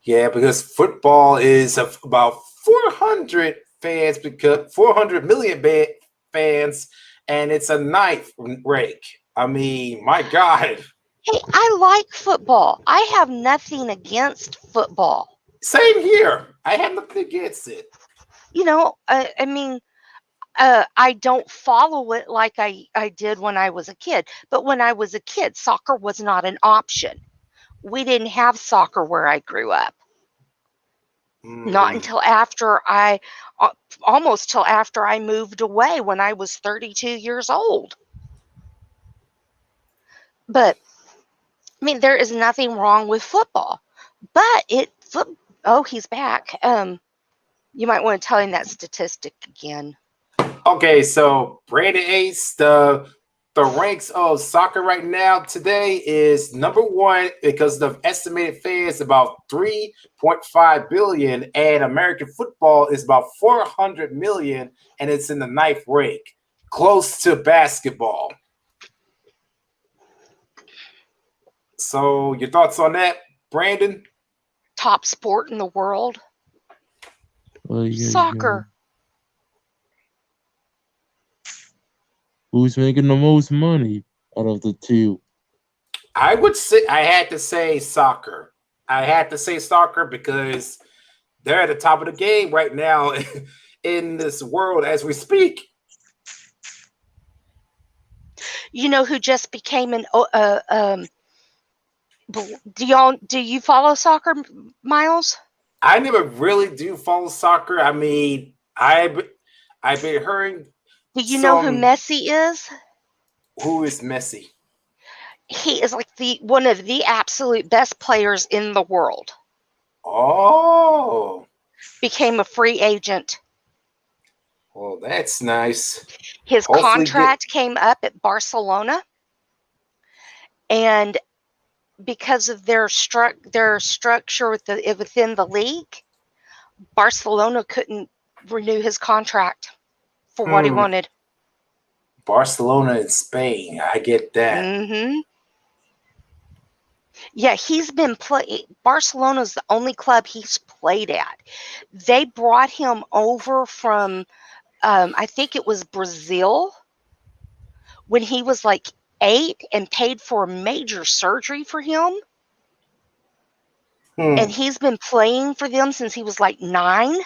Yeah, because football is about 400 fans, because 400 million fans, and it's a ninth rank. I mean, my God.
Hey, I like football. I have nothing against football.
Same here. I have nothing against it.
You know, I mean, I don't follow it like I did when I was a kid. But when I was a kid, soccer was not an option. We didn't have soccer where I grew up. Not until after almost till after I moved away when I was 32 years old. But, I mean, there is nothing wrong with football. But he's back. You might want to tell him that statistic again.
Okay, so Brandon Ace, the ranks of soccer right now today is number one because the estimated fans about 3.5 billion, and American football is about 400 million, and it's in the ninth rank, close to basketball. So your thoughts on that, Brandon?
Top sport in the world. Soccer.
Who's making the most money out of the two?
I would say I had to say soccer. I had to say soccer because they're at the top of the game right now in this world as we speak.
You know who just became an do you follow soccer, Miles?
I never really do follow soccer. I mean, I've been hearing.
Do you know who Messi is?
Who is Messi?
He is like one of the absolute best players in the world.
Oh.
Became a free agent.
Well, that's nice.
His contract came up at Barcelona, and because of their structure within the league, Barcelona couldn't renew his contract for what he wanted.
Barcelona in Spain. I get that.
Mm-hmm. Yeah, he's been Barcelona's the only club he's played at. They brought him over from, I think it was Brazil, when he was like 8 and paid for major surgery for him. And he's been playing for them since he was like 9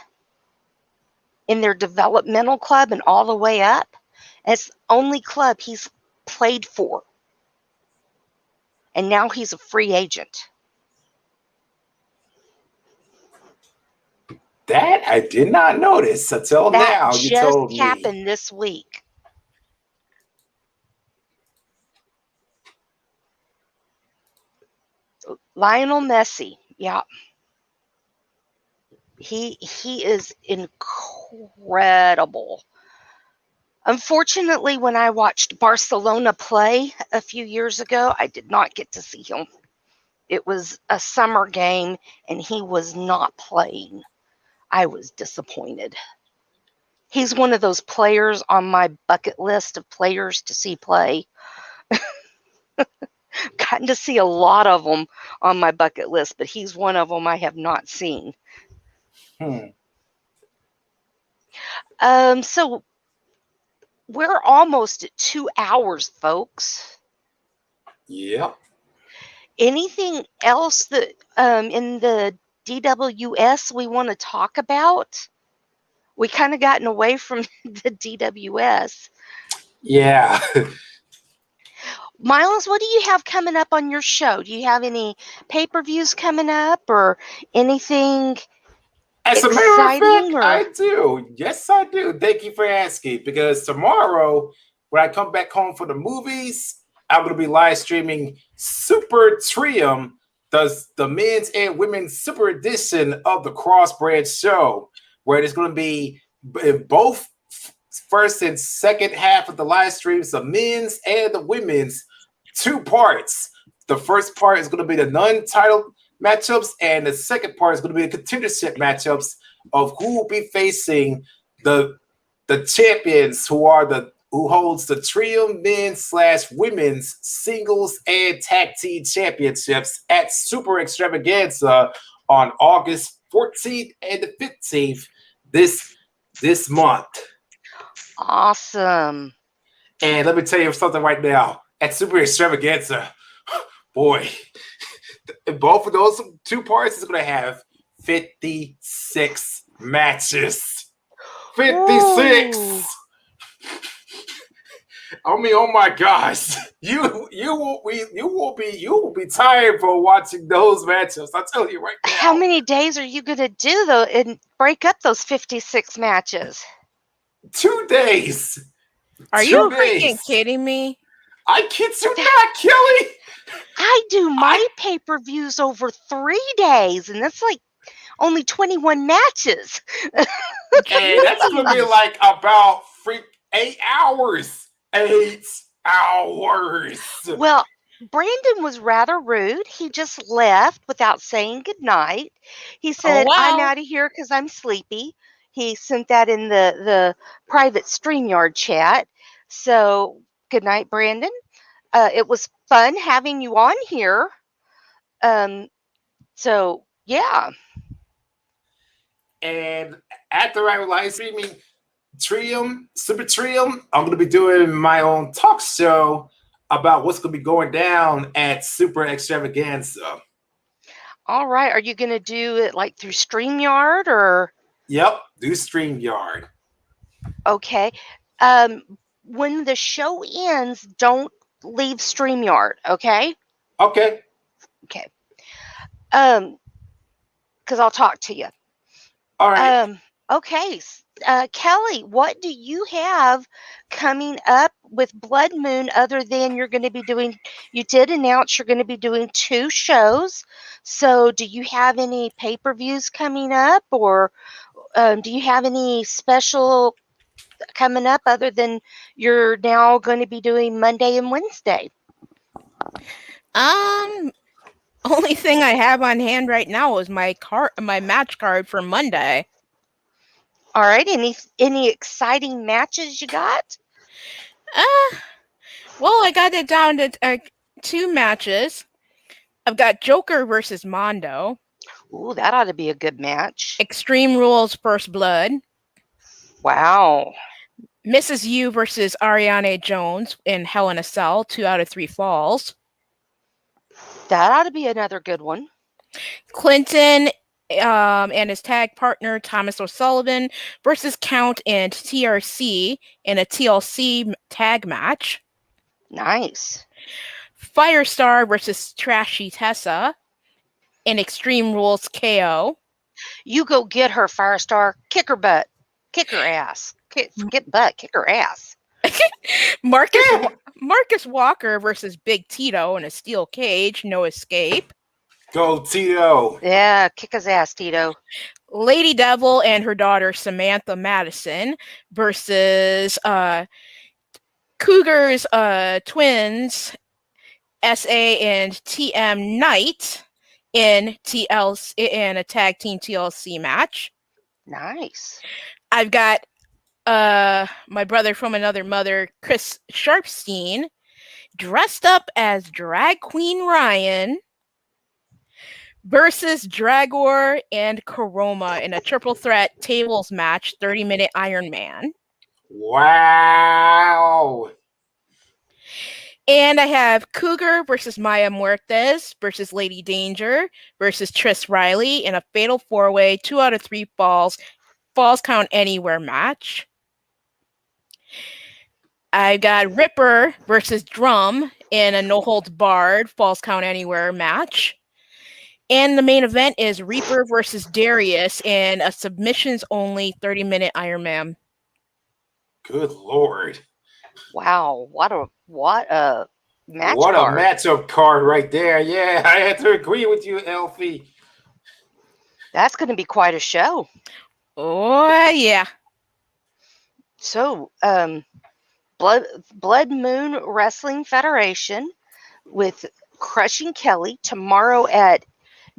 in their developmental club and all the way up. And it's the only club he's played for. And now he's a free agent.
That I did not notice until now. You told me.
That just happened this week. Lionel Messi. Yeah. He is incredible. Unfortunately, when I watched Barcelona play a few years ago, I did not get to see him. It was a summer game and he was not playing. I was disappointed. He's one of those players on my bucket list of players to see play. Gotten to see a lot of them on my bucket list, but he's one of them I have not seen. So we're almost at 2 hours, folks.
Yep.
Anything else that in the DWS we want to talk about? We kind of gotten away from the DWS.
Yeah.
Miles, what do you have coming up on your show? Do you have any pay-per-views coming up or anything
As a matter of
exciting?
fact, I do. Yes, I do. Thank you for asking. Because tomorrow, when I come back home for the movies, I'm going to be live streaming Super Trium, the men's and women's super edition of the Crossbred Show, where there's going to be in both first and second half of the live streams, the men's and the women's, 2 parts. The first part is going to be the non-title matchups, and the second part is going to be the contendership matchups of who will be facing the champions who holds the trio men/women's singles and tag team championships at Super Extravaganza on August 14th and the 15th this month.
Awesome.
And let me tell you something right now. At Super Extravaganza, boy, both of those 2 parts is going to have 56 matches. 56.
Ooh.
I mean, oh my gosh, you will be tired for watching those matches. I'll tell you right now.
How many days are you going to do though and break up those 56 matches?
2 days.
Are you freaking kidding me?
I kid you not, Kelly.
I do my pay-per-views over 3 days, and that's like only 21 matches.
And that's going to be like about 8 hours. 8 hours.
Well, Brandon was rather rude. He just left without saying goodnight. He said,
wow.
I'm out of here because I'm sleepy. He sent that in the private StreamYard chat. So, good night, Brandon. It was fun having you on here. So, yeah.
And after I live streaming Super Trium, I'm going to be doing my own talk show about what's going to be going down at Super Extravaganza. All
right. Are you going to do it like through StreamYard or?
Yep, do StreamYard.
Okay. When the show ends, don't leave StreamYard, okay?
Okay.
Okay. Because I'll talk to you.
All right.
Okay. Kelly, what do you have coming up with Blood Moon other than you did announce you're going to be doing 2 shows. So do you have any pay-per-views coming up or do you have any special coming up other than you're now going to be doing Monday and Wednesday?
Only thing I have on hand right now is my match card for Monday.
All right. Any exciting matches you got?
Well, I got it down to 2 matches. I've got Joker versus Mondo.
Ooh, that ought to be a good match.
Extreme Rules First Blood.
Wow.
Mrs. U versus Ariane Jones in Hell in a Cell, 2 out of 3 falls.
That ought to be another good one.
Clinton and his tag partner Thomas O'Sullivan versus Count and TRC in a TLC tag match.
Nice.
Firestar versus Trashy Tessa in Extreme Rules KO.
You go get her, Firestar. Kick her butt. Kick her ass. Forget butt. Kick her ass.
Marcus Walker versus Big Tito in a steel cage. No escape.
Go Tito.
Yeah, kick his ass, Tito.
Lady Devil and her daughter Samantha Madison versus Cougar's twins SA and TM Knight in a tag team TLC match.
Nice.
I've got my brother from another mother, Chris Sharpstein, dressed up as Drag Queen Ryan versus Dragor and Karoma in a triple threat tables match, 30-minute Iron Man.
Wow.
And I have Cougar versus Maya Muertes versus Lady Danger versus Triss Riley in a fatal 4-way, 2 out of 3 falls count anywhere match. I got Ripper versus Drum in a no holds barred falls count anywhere match. And the main event is Reaper versus Darius in a submissions only 30-minute Iron Man.
Good Lord.
Wow, what a match
What
card.
a matchup card right there. Yeah, I had to agree with you, Elfie.
That's going to be quite a show.
Oh, yeah.
So, Blood Moon Wrestling Federation with Crushing Kelly tomorrow at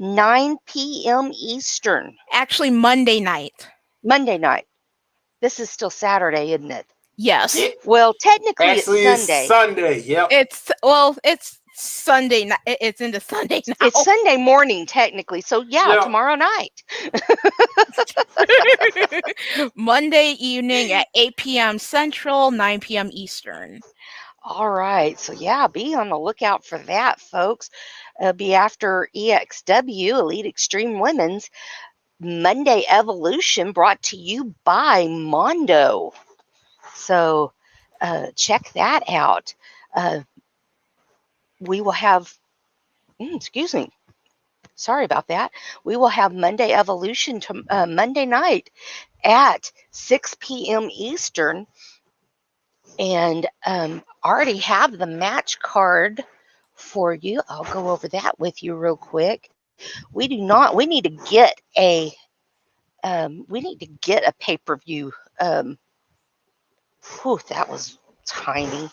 9 p.m. Eastern.
Actually, Monday night.
Monday night. This is still Saturday, isn't it?
Yes.
Well, technically
Actually,
it's Sunday.
it's Sunday. Yep.
It's Sunday night. It's into Sunday now.
It's Sunday morning, technically. So, yeah, tomorrow night.
Monday evening at 8 p.m. Central, 9 p.m. Eastern.
All right. So, yeah, be on the lookout for that, folks. It'll be after EXW, Elite Extreme Women's Monday Evolution, brought to you by Mondo. So, check that out. We will have, excuse me. Sorry about that. We will have Monday Evolution Monday night at 6 p.m. Eastern. And already have the match card for you. I'll go over that with you real quick. We need to get a pay-per-view. That was tiny.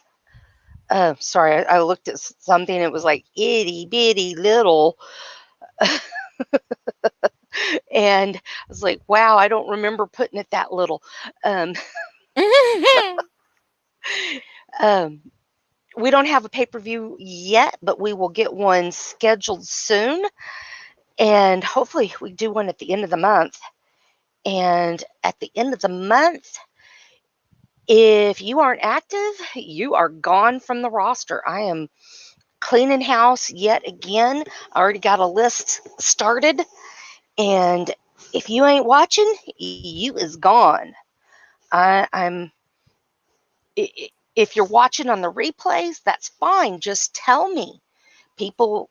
Sorry, I looked at something. It was like itty bitty little. And I was like, wow, I don't remember putting it that little. We don't have a pay-per-view yet, but we will get one scheduled soon. And hopefully we do one at the end of the month. And at the end of the month, if you aren't active, you are gone from the roster. I am cleaning house yet again. I already got a list started. And if you ain't watching, you is gone. If you're watching on the replays, that's fine. Just tell me. The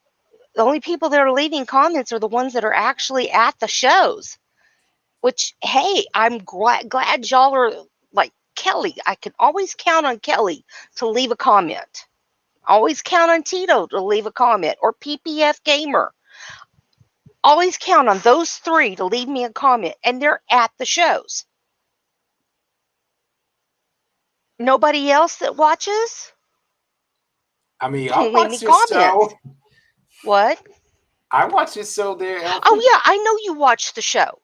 only people that are leaving comments are the ones that are actually at the shows. Which, hey, I'm glad y'all are like Kelly. I can always count on Kelly to leave a comment. Always count on Tito to leave a comment, or PPF Gamer. Always count on those 3 to leave me a comment, and they're at the shows. Nobody else that watches?
I mean,
Don't
I
leave
watch
me
your show.
comments. What?
I watch your show there, Elfie.
Oh, yeah, I know you watch the show.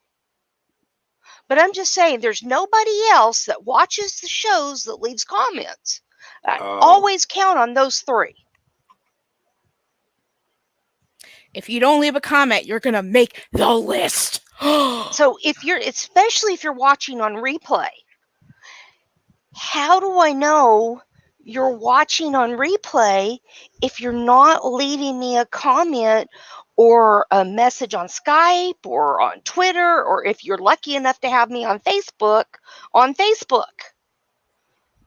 But I'm just saying, there's nobody else that watches the shows that leaves comments. I always count on those 3.
If you don't leave a comment, you're going to make the list.
So especially if you're watching on replay, how do I know you're watching on replay if you're not leaving me a comment or a message on Skype or on Twitter, or if you're lucky enough to have me on Facebook?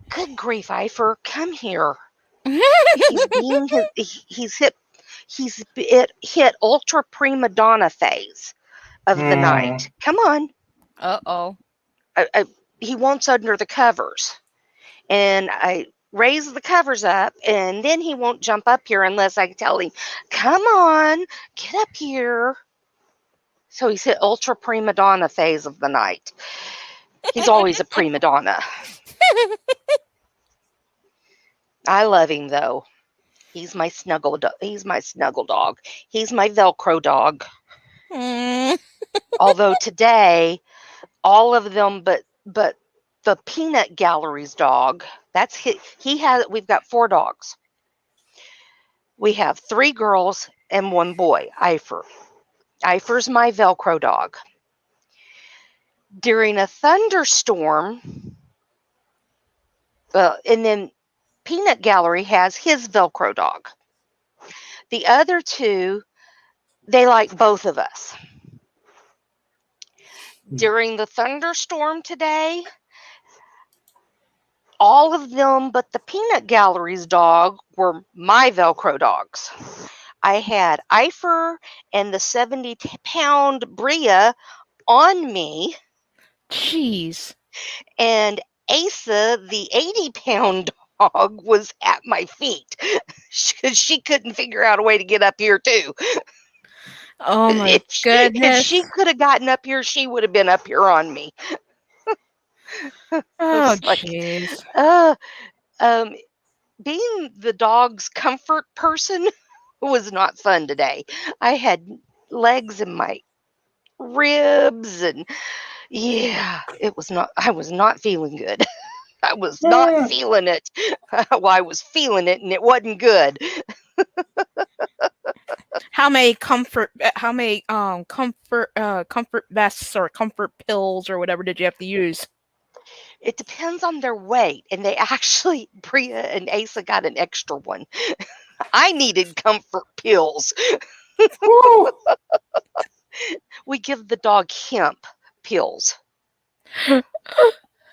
Good grief, Eifer, come here. He's hit ultra prima donna phase of the night. Come on.
Uh-oh.
He wants under the covers. And raise the covers up, and then he won't jump up here unless I tell him, come on, get up here. So he's hit ultra prima donna phase of the night. He's always a prima donna. I love him though. He's my snuggle dog. He's my snuggle dog. He's my Velcro dog.
Mm.
Although today, all of them, but the Peanut Gallery's dog. That's he has. We've got 4 dogs. We have 3 girls and 1 boy. Eifer. Eifer's my Velcro dog. During a thunderstorm, and then Peanut Gallery has his Velcro dog. The other 2, they like both of us. During the thunderstorm today, all of them but the Peanut Gallery's dog were my Velcro dogs. I had Eifer and the 70-pound Bria on me,
Jeez.
and Asa, the 80-pound dog, was at my feet because she couldn't figure out a way to get up here too.
Oh my
If
goodness.
she could have gotten up here, she would have been up here on me.
Oh
It's like,
jeez.
being the dog's comfort person was not fun today. I had legs in my ribs, and yeah, it was not. I was not feeling good. I was not feeling it. Well, I was feeling it, and it wasn't good.
How many comfort vests or comfort pills or whatever did you have to use?
It depends on their weight, and they actually, Bria and Asa got an extra one. I needed comfort pills. We give the dog hemp pills.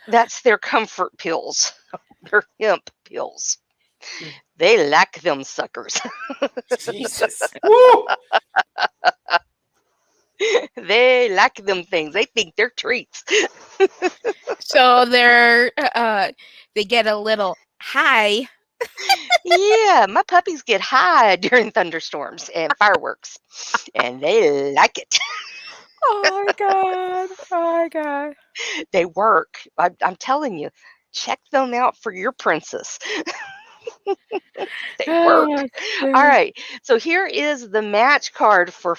That's their comfort pills. They're hemp pills. They like them suckers.
Jesus. Woo!
They like them things. They think they're treats.
So they get a little high.
Yeah, my puppies get high during thunderstorms and fireworks, and they like it.
Oh my god. Oh my god.
They work. I'm telling you, check them out for your princess. They work. All right, so here is the match card for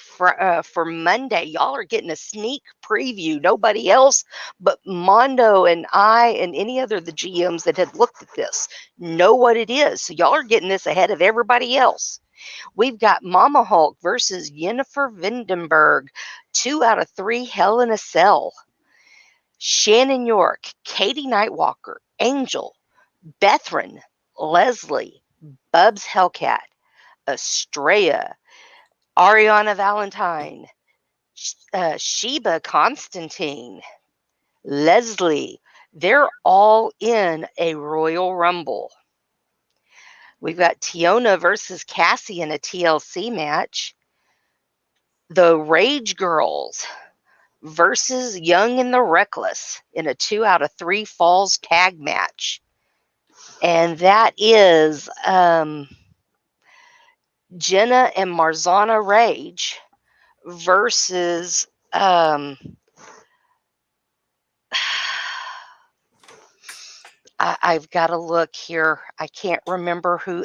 Monday. Y'all are getting a sneak preview. Nobody else but Mondo and I and any other of the GMs that had looked at this know what it is. So y'all are getting this ahead of everybody else. We've got Mama Hulk versus Yennefer Vandenberg, 2 out of 3 Hell in a Cell. Shannon York, Katie Nightwalker, Angel, Bethran, Leslie, Bubs Hellcat, Estrella, Ariana Valentine, Sheba Constantine, Leslie. They're all in a Royal Rumble. We've got Tiona versus Cassie in a TLC match. The Rage Girls versus Young and the Reckless in a 2 out of 3 Falls tag match. And that is Jenna and Marzana Rage versus I've got to look here. I can't remember who.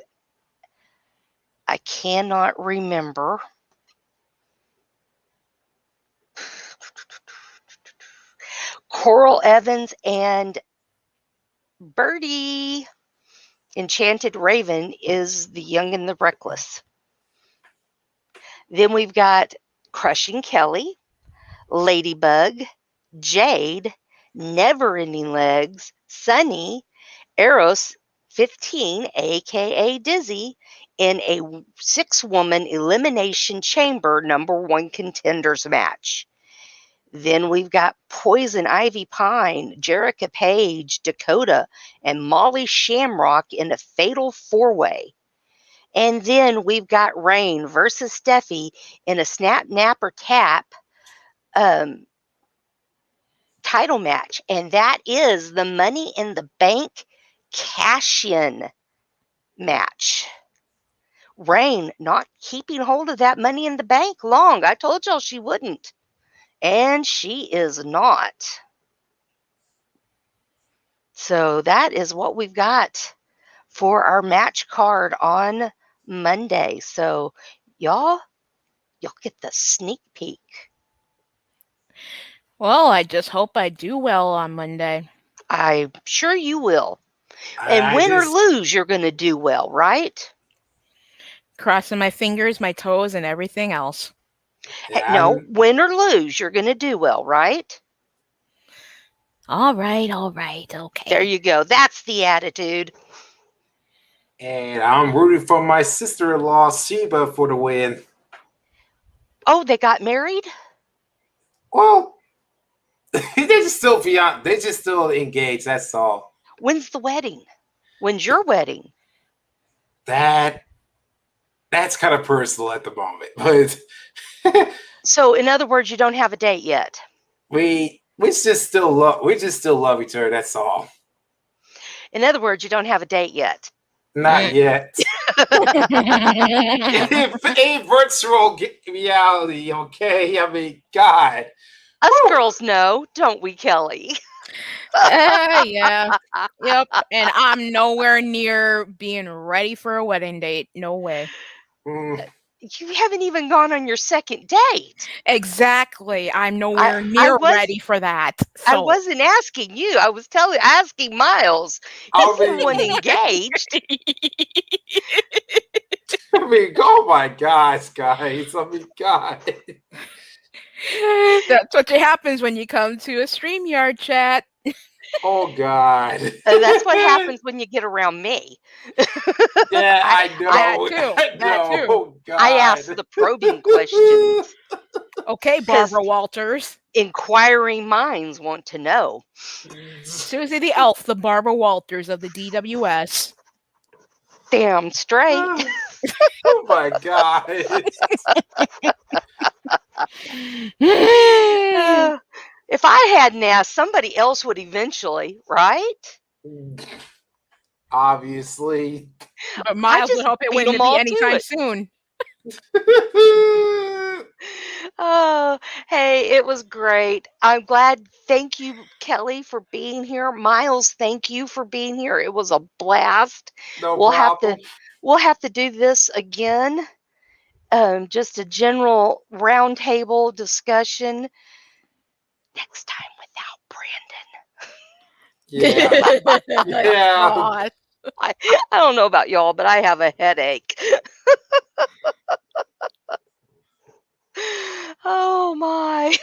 I cannot remember. Coral Evans and Birdie. Enchanted Raven is the Young and the Reckless. Then we've got Crushing Kelly, Ladybug, Jade, Never Ending Legs, Sunny, Eros 15, aka Dizzy, in a 6-woman Elimination Chamber #1 contenders match. Then we've got Poison Ivy Pine, Jerica Page, Dakota, and Molly Shamrock in a fatal 4-way. And then we've got Rain versus Steffi in a Snap, Nap, or Tap title match. And that is the Money in the Bank cash-in match. Rain not keeping hold of that money in the bank long. I told y'all she wouldn't. And she is not. So that is what we've got for our match card on Monday. So y'all get the sneak peek.
Well, I just hope I do well on Monday.
I'm sure you will. And win or lose, you're going to do well, right?
Crossing my fingers, my toes, and everything else.
Hey, no, win or lose, you're going to do well, right?
All right, okay.
There you go. That's the attitude.
And I'm rooting for my sister-in-law, Sheba, for the win.
Oh, they got married?
Well, they're just still engaged, that's all.
When's the wedding? When's your wedding?
That's kind of personal at the moment. But
so, in other words, you don't have a date yet.
We just still love each other, that's all.
In other words, you don't have a date yet.
Not yet. Ain't virtual reality, okay? I mean, God.
Us girls know, don't we, Kelly?
Yeah. Yep. And I'm nowhere near being ready for a wedding date. No way.
You haven't even gone on your second date.
Exactly. I'm nowhere near ready for that. So.
I wasn't asking you. I was asking Miles. He's the one engaged.
I mean, oh my gosh, guys. I mean, God.
That's what happens when you come to a StreamYard chat.
Oh, God.
That's what happens when you get around me.
Yeah, I know.
That too.
Oh, God.
I ask the probing questions.
Okay, Barbara Walters.
Inquiring minds want to know.
Susie the Elf, the Barbara Walters of the DWS.
Damn straight.
Oh my God.
If I hadn't asked, somebody else would eventually, right?
Obviously.
But Miles would hope it wouldn't be anytime soon.
Oh, hey, it was great. I'm glad. Thank you, Kelly, for being here. Miles, thank you for being here. It was a blast.
No problem.
We'll have to do this again. Just a general roundtable discussion next time without
Brandon. Yeah.
I don't know about y'all, but I have a headache. Oh my.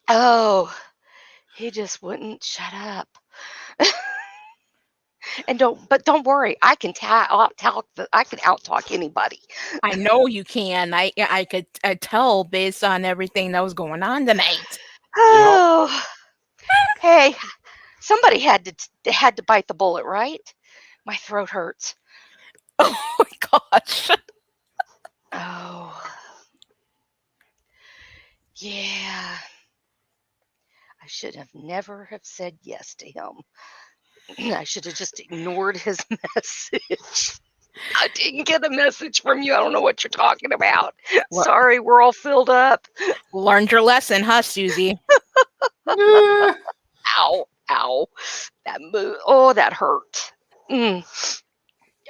Oh, he just wouldn't shut up. And don't worry, I can out-talk anybody.
I know you can. I could tell based on everything that was going on tonight.
Oh, hey, somebody had to bite the bullet, right? My throat hurts.
Oh my gosh.
Oh, yeah. I should have never have said yes to him. I should have just ignored his message. I didn't get a message from you. I don't know what you're talking about. What? Sorry, we're all filled up.
Learned your lesson, huh, Susie?
Ow. That move. Oh, that hurt.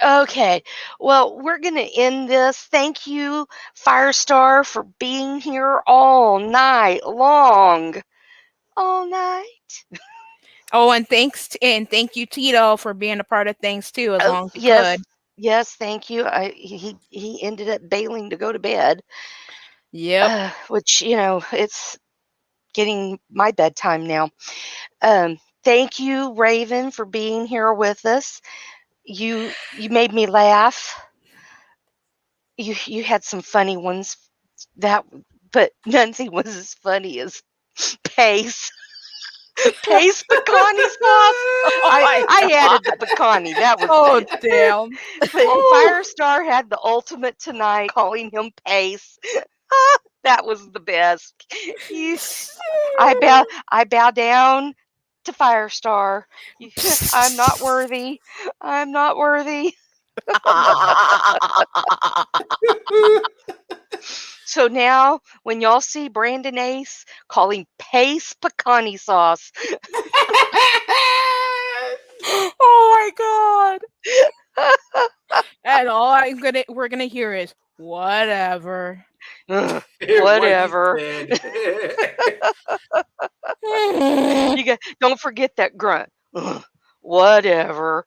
Okay. Well, we're going to end this. Thank you, Firestar, for being here all night long. All night.
Oh, and thank you, Tito, for being a part of things too, as long as you could.
Yes, thank you. He ended up bailing to go to bed.
Yep.
Which, it's getting my bedtime now. Thank you, Raven, for being here with us. You made me laugh. You had some funny ones, but nothing was as funny as Pace. Pace Pecani sauce. I added the pecani. That was
damn.
But Firestar had the ultimate tonight, calling him Pace. That was the best. I bow down to Firestar. I'm not worthy. I'm not worthy. So now, when y'all see Brandon Ace calling Pace pecani sauce,
Oh my god! And all we're gonna hear is whatever.
What
whatever.
he said.
Don't forget that grunt. Whatever.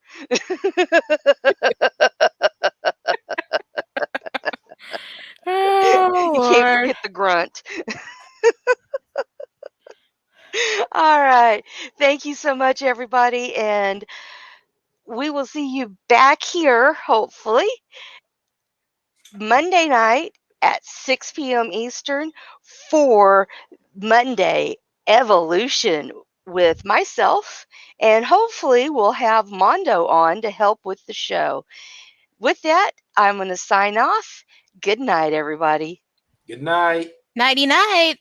Oh,
You can't
Lord.
forget the grunt. All right. Thank you so much, everybody. And we will see you back here, hopefully, Monday night at 6 p.m. Eastern for Monday Evolution with myself. And hopefully, we'll have Mondo on to help with the show. With that, I'm going to sign off. Good night, everybody.
Good night.
Nighty night.